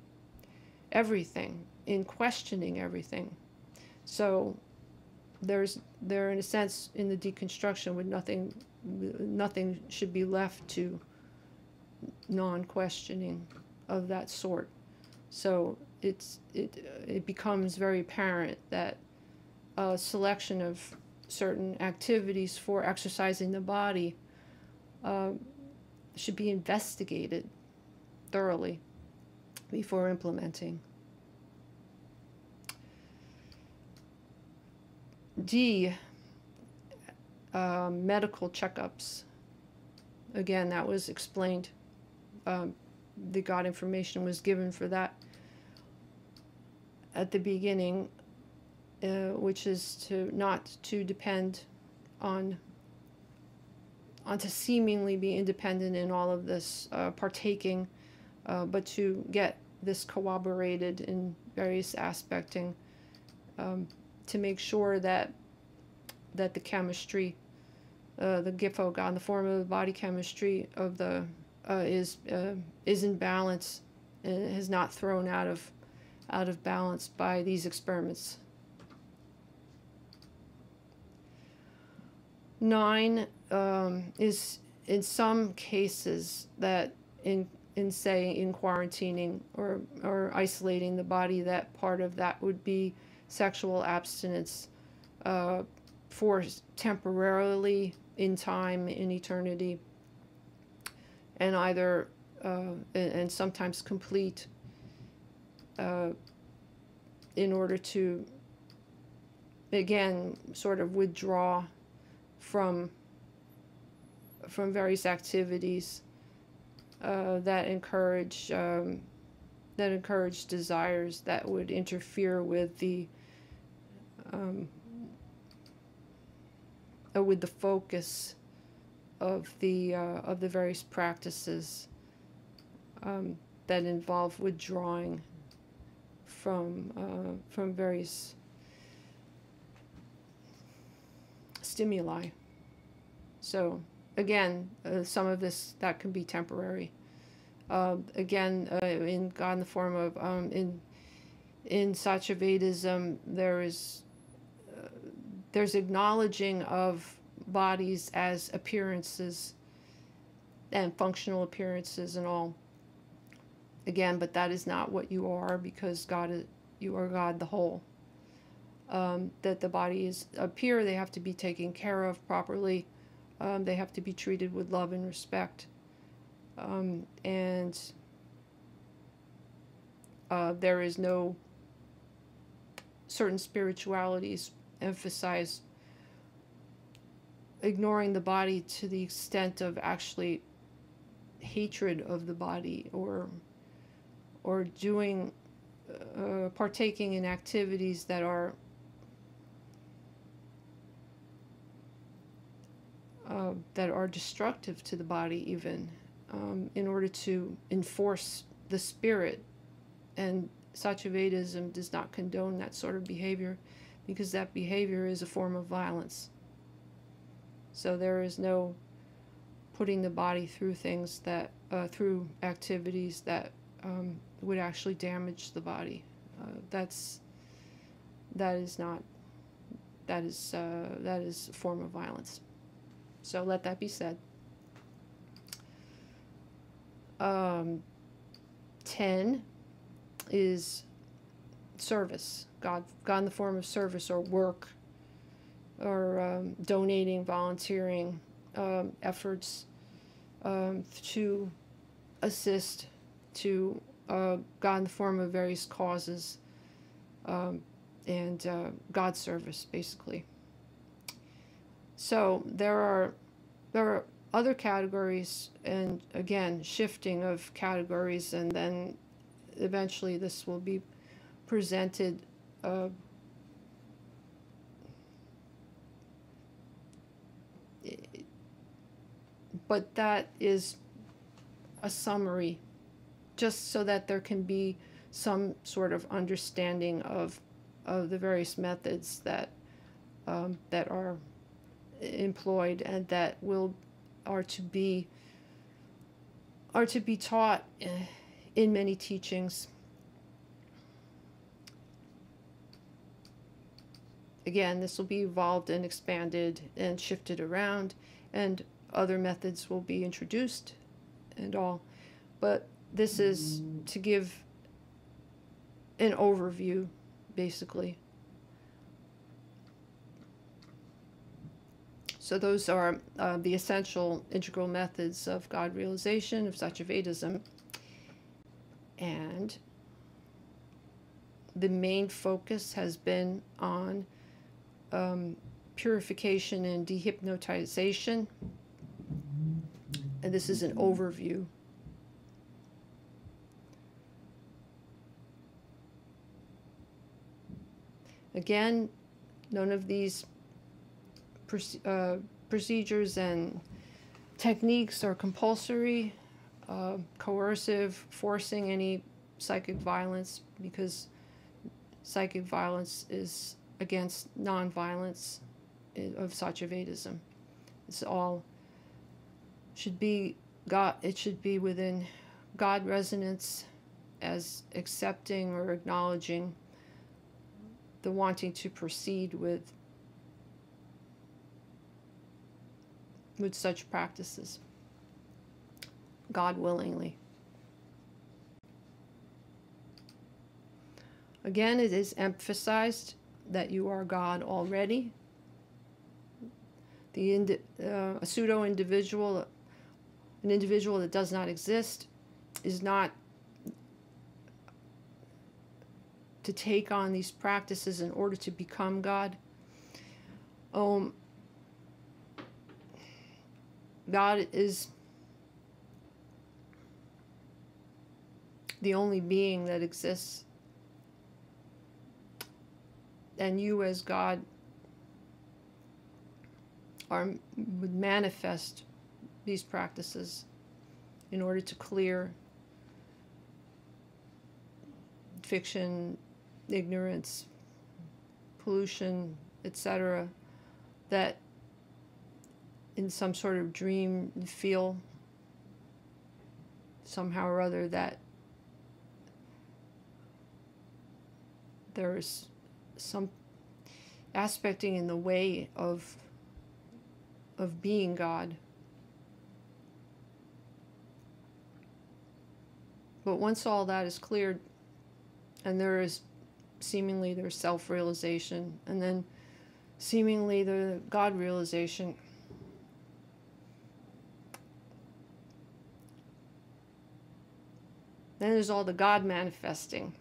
everything, in questioning everything. So they're in a sense in the deconstruction with nothing should be left to non-questioning of that sort. So it becomes very apparent that a selection of certain activities for exercising the body should be investigated thoroughly before implementing. D, medical checkups. Again, that was explained. The God information was given for that at the beginning, which is to not to depend on to seemingly be independent in all of this partaking, but to get this corroborated in various aspecting, to make sure that the chemistry, the Gifo God, the form of the body chemistry of the is in balance and is not thrown out of balance by these experiments. 9 is in some cases that in quarantining or isolating the body, that part of that would be sexual abstinence for temporarily in time, in eternity, and either and sometimes complete, in order to again sort of withdraw from various activities that encourage desires that would interfere with the focus of the various practices that involve withdrawing from various stimuli. So again, some of this that can be temporary. Again, in God in the form of in SATYAVEDISM, there's acknowledging of bodies as appearances and functional appearances and all. Again, but that is not what you are, because you are God the whole. That the bodies appear, they have to be taken care of properly. They have to be treated with love and respect. And there is no certain spiritualities emphasize ignoring the body to the extent of actually hatred of the body, or doing partaking in activities that are destructive to the body, even in order to enforce the spirit. And SATYAVEDISM does not condone that sort of behavior, because that behavior is a form of violence. So there is no putting the body through things that through activities that would actually damage the body. That is a form of violence. So let that be said. 10 is service. God in the form of service or work, or donating, volunteering efforts to assist to God in the form of various causes, and God service, basically. So there are other categories, and again, shifting of categories, and then eventually this will be presented but that is a summary, just so that there can be some sort of understanding of the various methods that are employed, and that are to be taught in many teachings. Again, this will be evolved and expanded and shifted around, and other methods will be introduced and all. But this is to give an overview, basically. So those are the essential integral methods of God realization, of SATYAVEDISM. And the main focus has been on purification and dehypnotization. And this is an overview. Again, none of these procedures and techniques are compulsory, coercive, forcing any psychic violence, because psychic violence is against non-violence of SATYAVEDISM. It's all should be God. It should be within God resonance, as accepting or acknowledging the wanting to proceed with such practices, God willingly. Again, it is emphasized that you are God already. A pseudo-individual, an individual that does not exist, is not to take on these practices in order to become God. God is the only being that exists, and you as God would manifest these practices in order to clear fiction, ignorance, pollution, etc., that in some sort of dream you feel somehow or other that there's some aspecting in the way of being God. But once all that is cleared, and there's self-realization, and then seemingly the God realization, then there's all the God manifesting.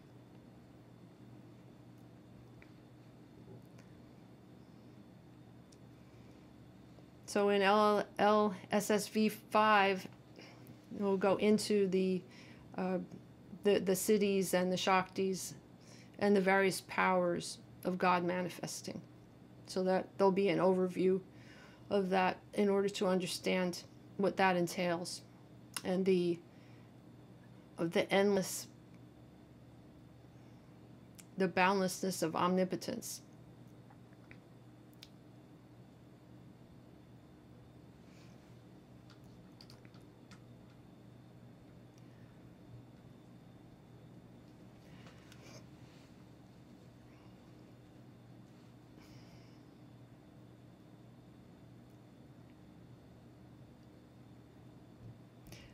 So in Lssv 5, we'll go into the siddhis and the shaktis and the various powers of God manifesting. So that there'll be an overview of that in order to understand what that entails, and the boundlessness of omnipotence.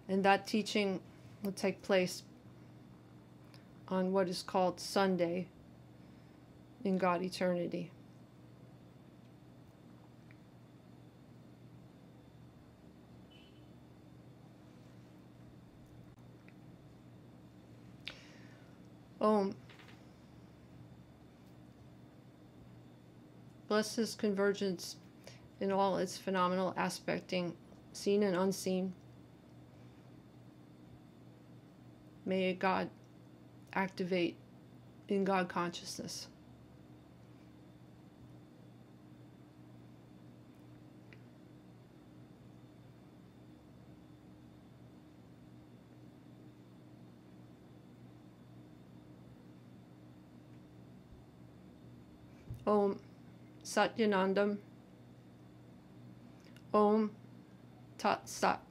And that teaching will take place on what is called Sunday in God Eternity. Om. Bless this convergence in all its phenomenal aspecting, seen and unseen. May God activate in God consciousness. Om Satyanandam. Om Tat Sat.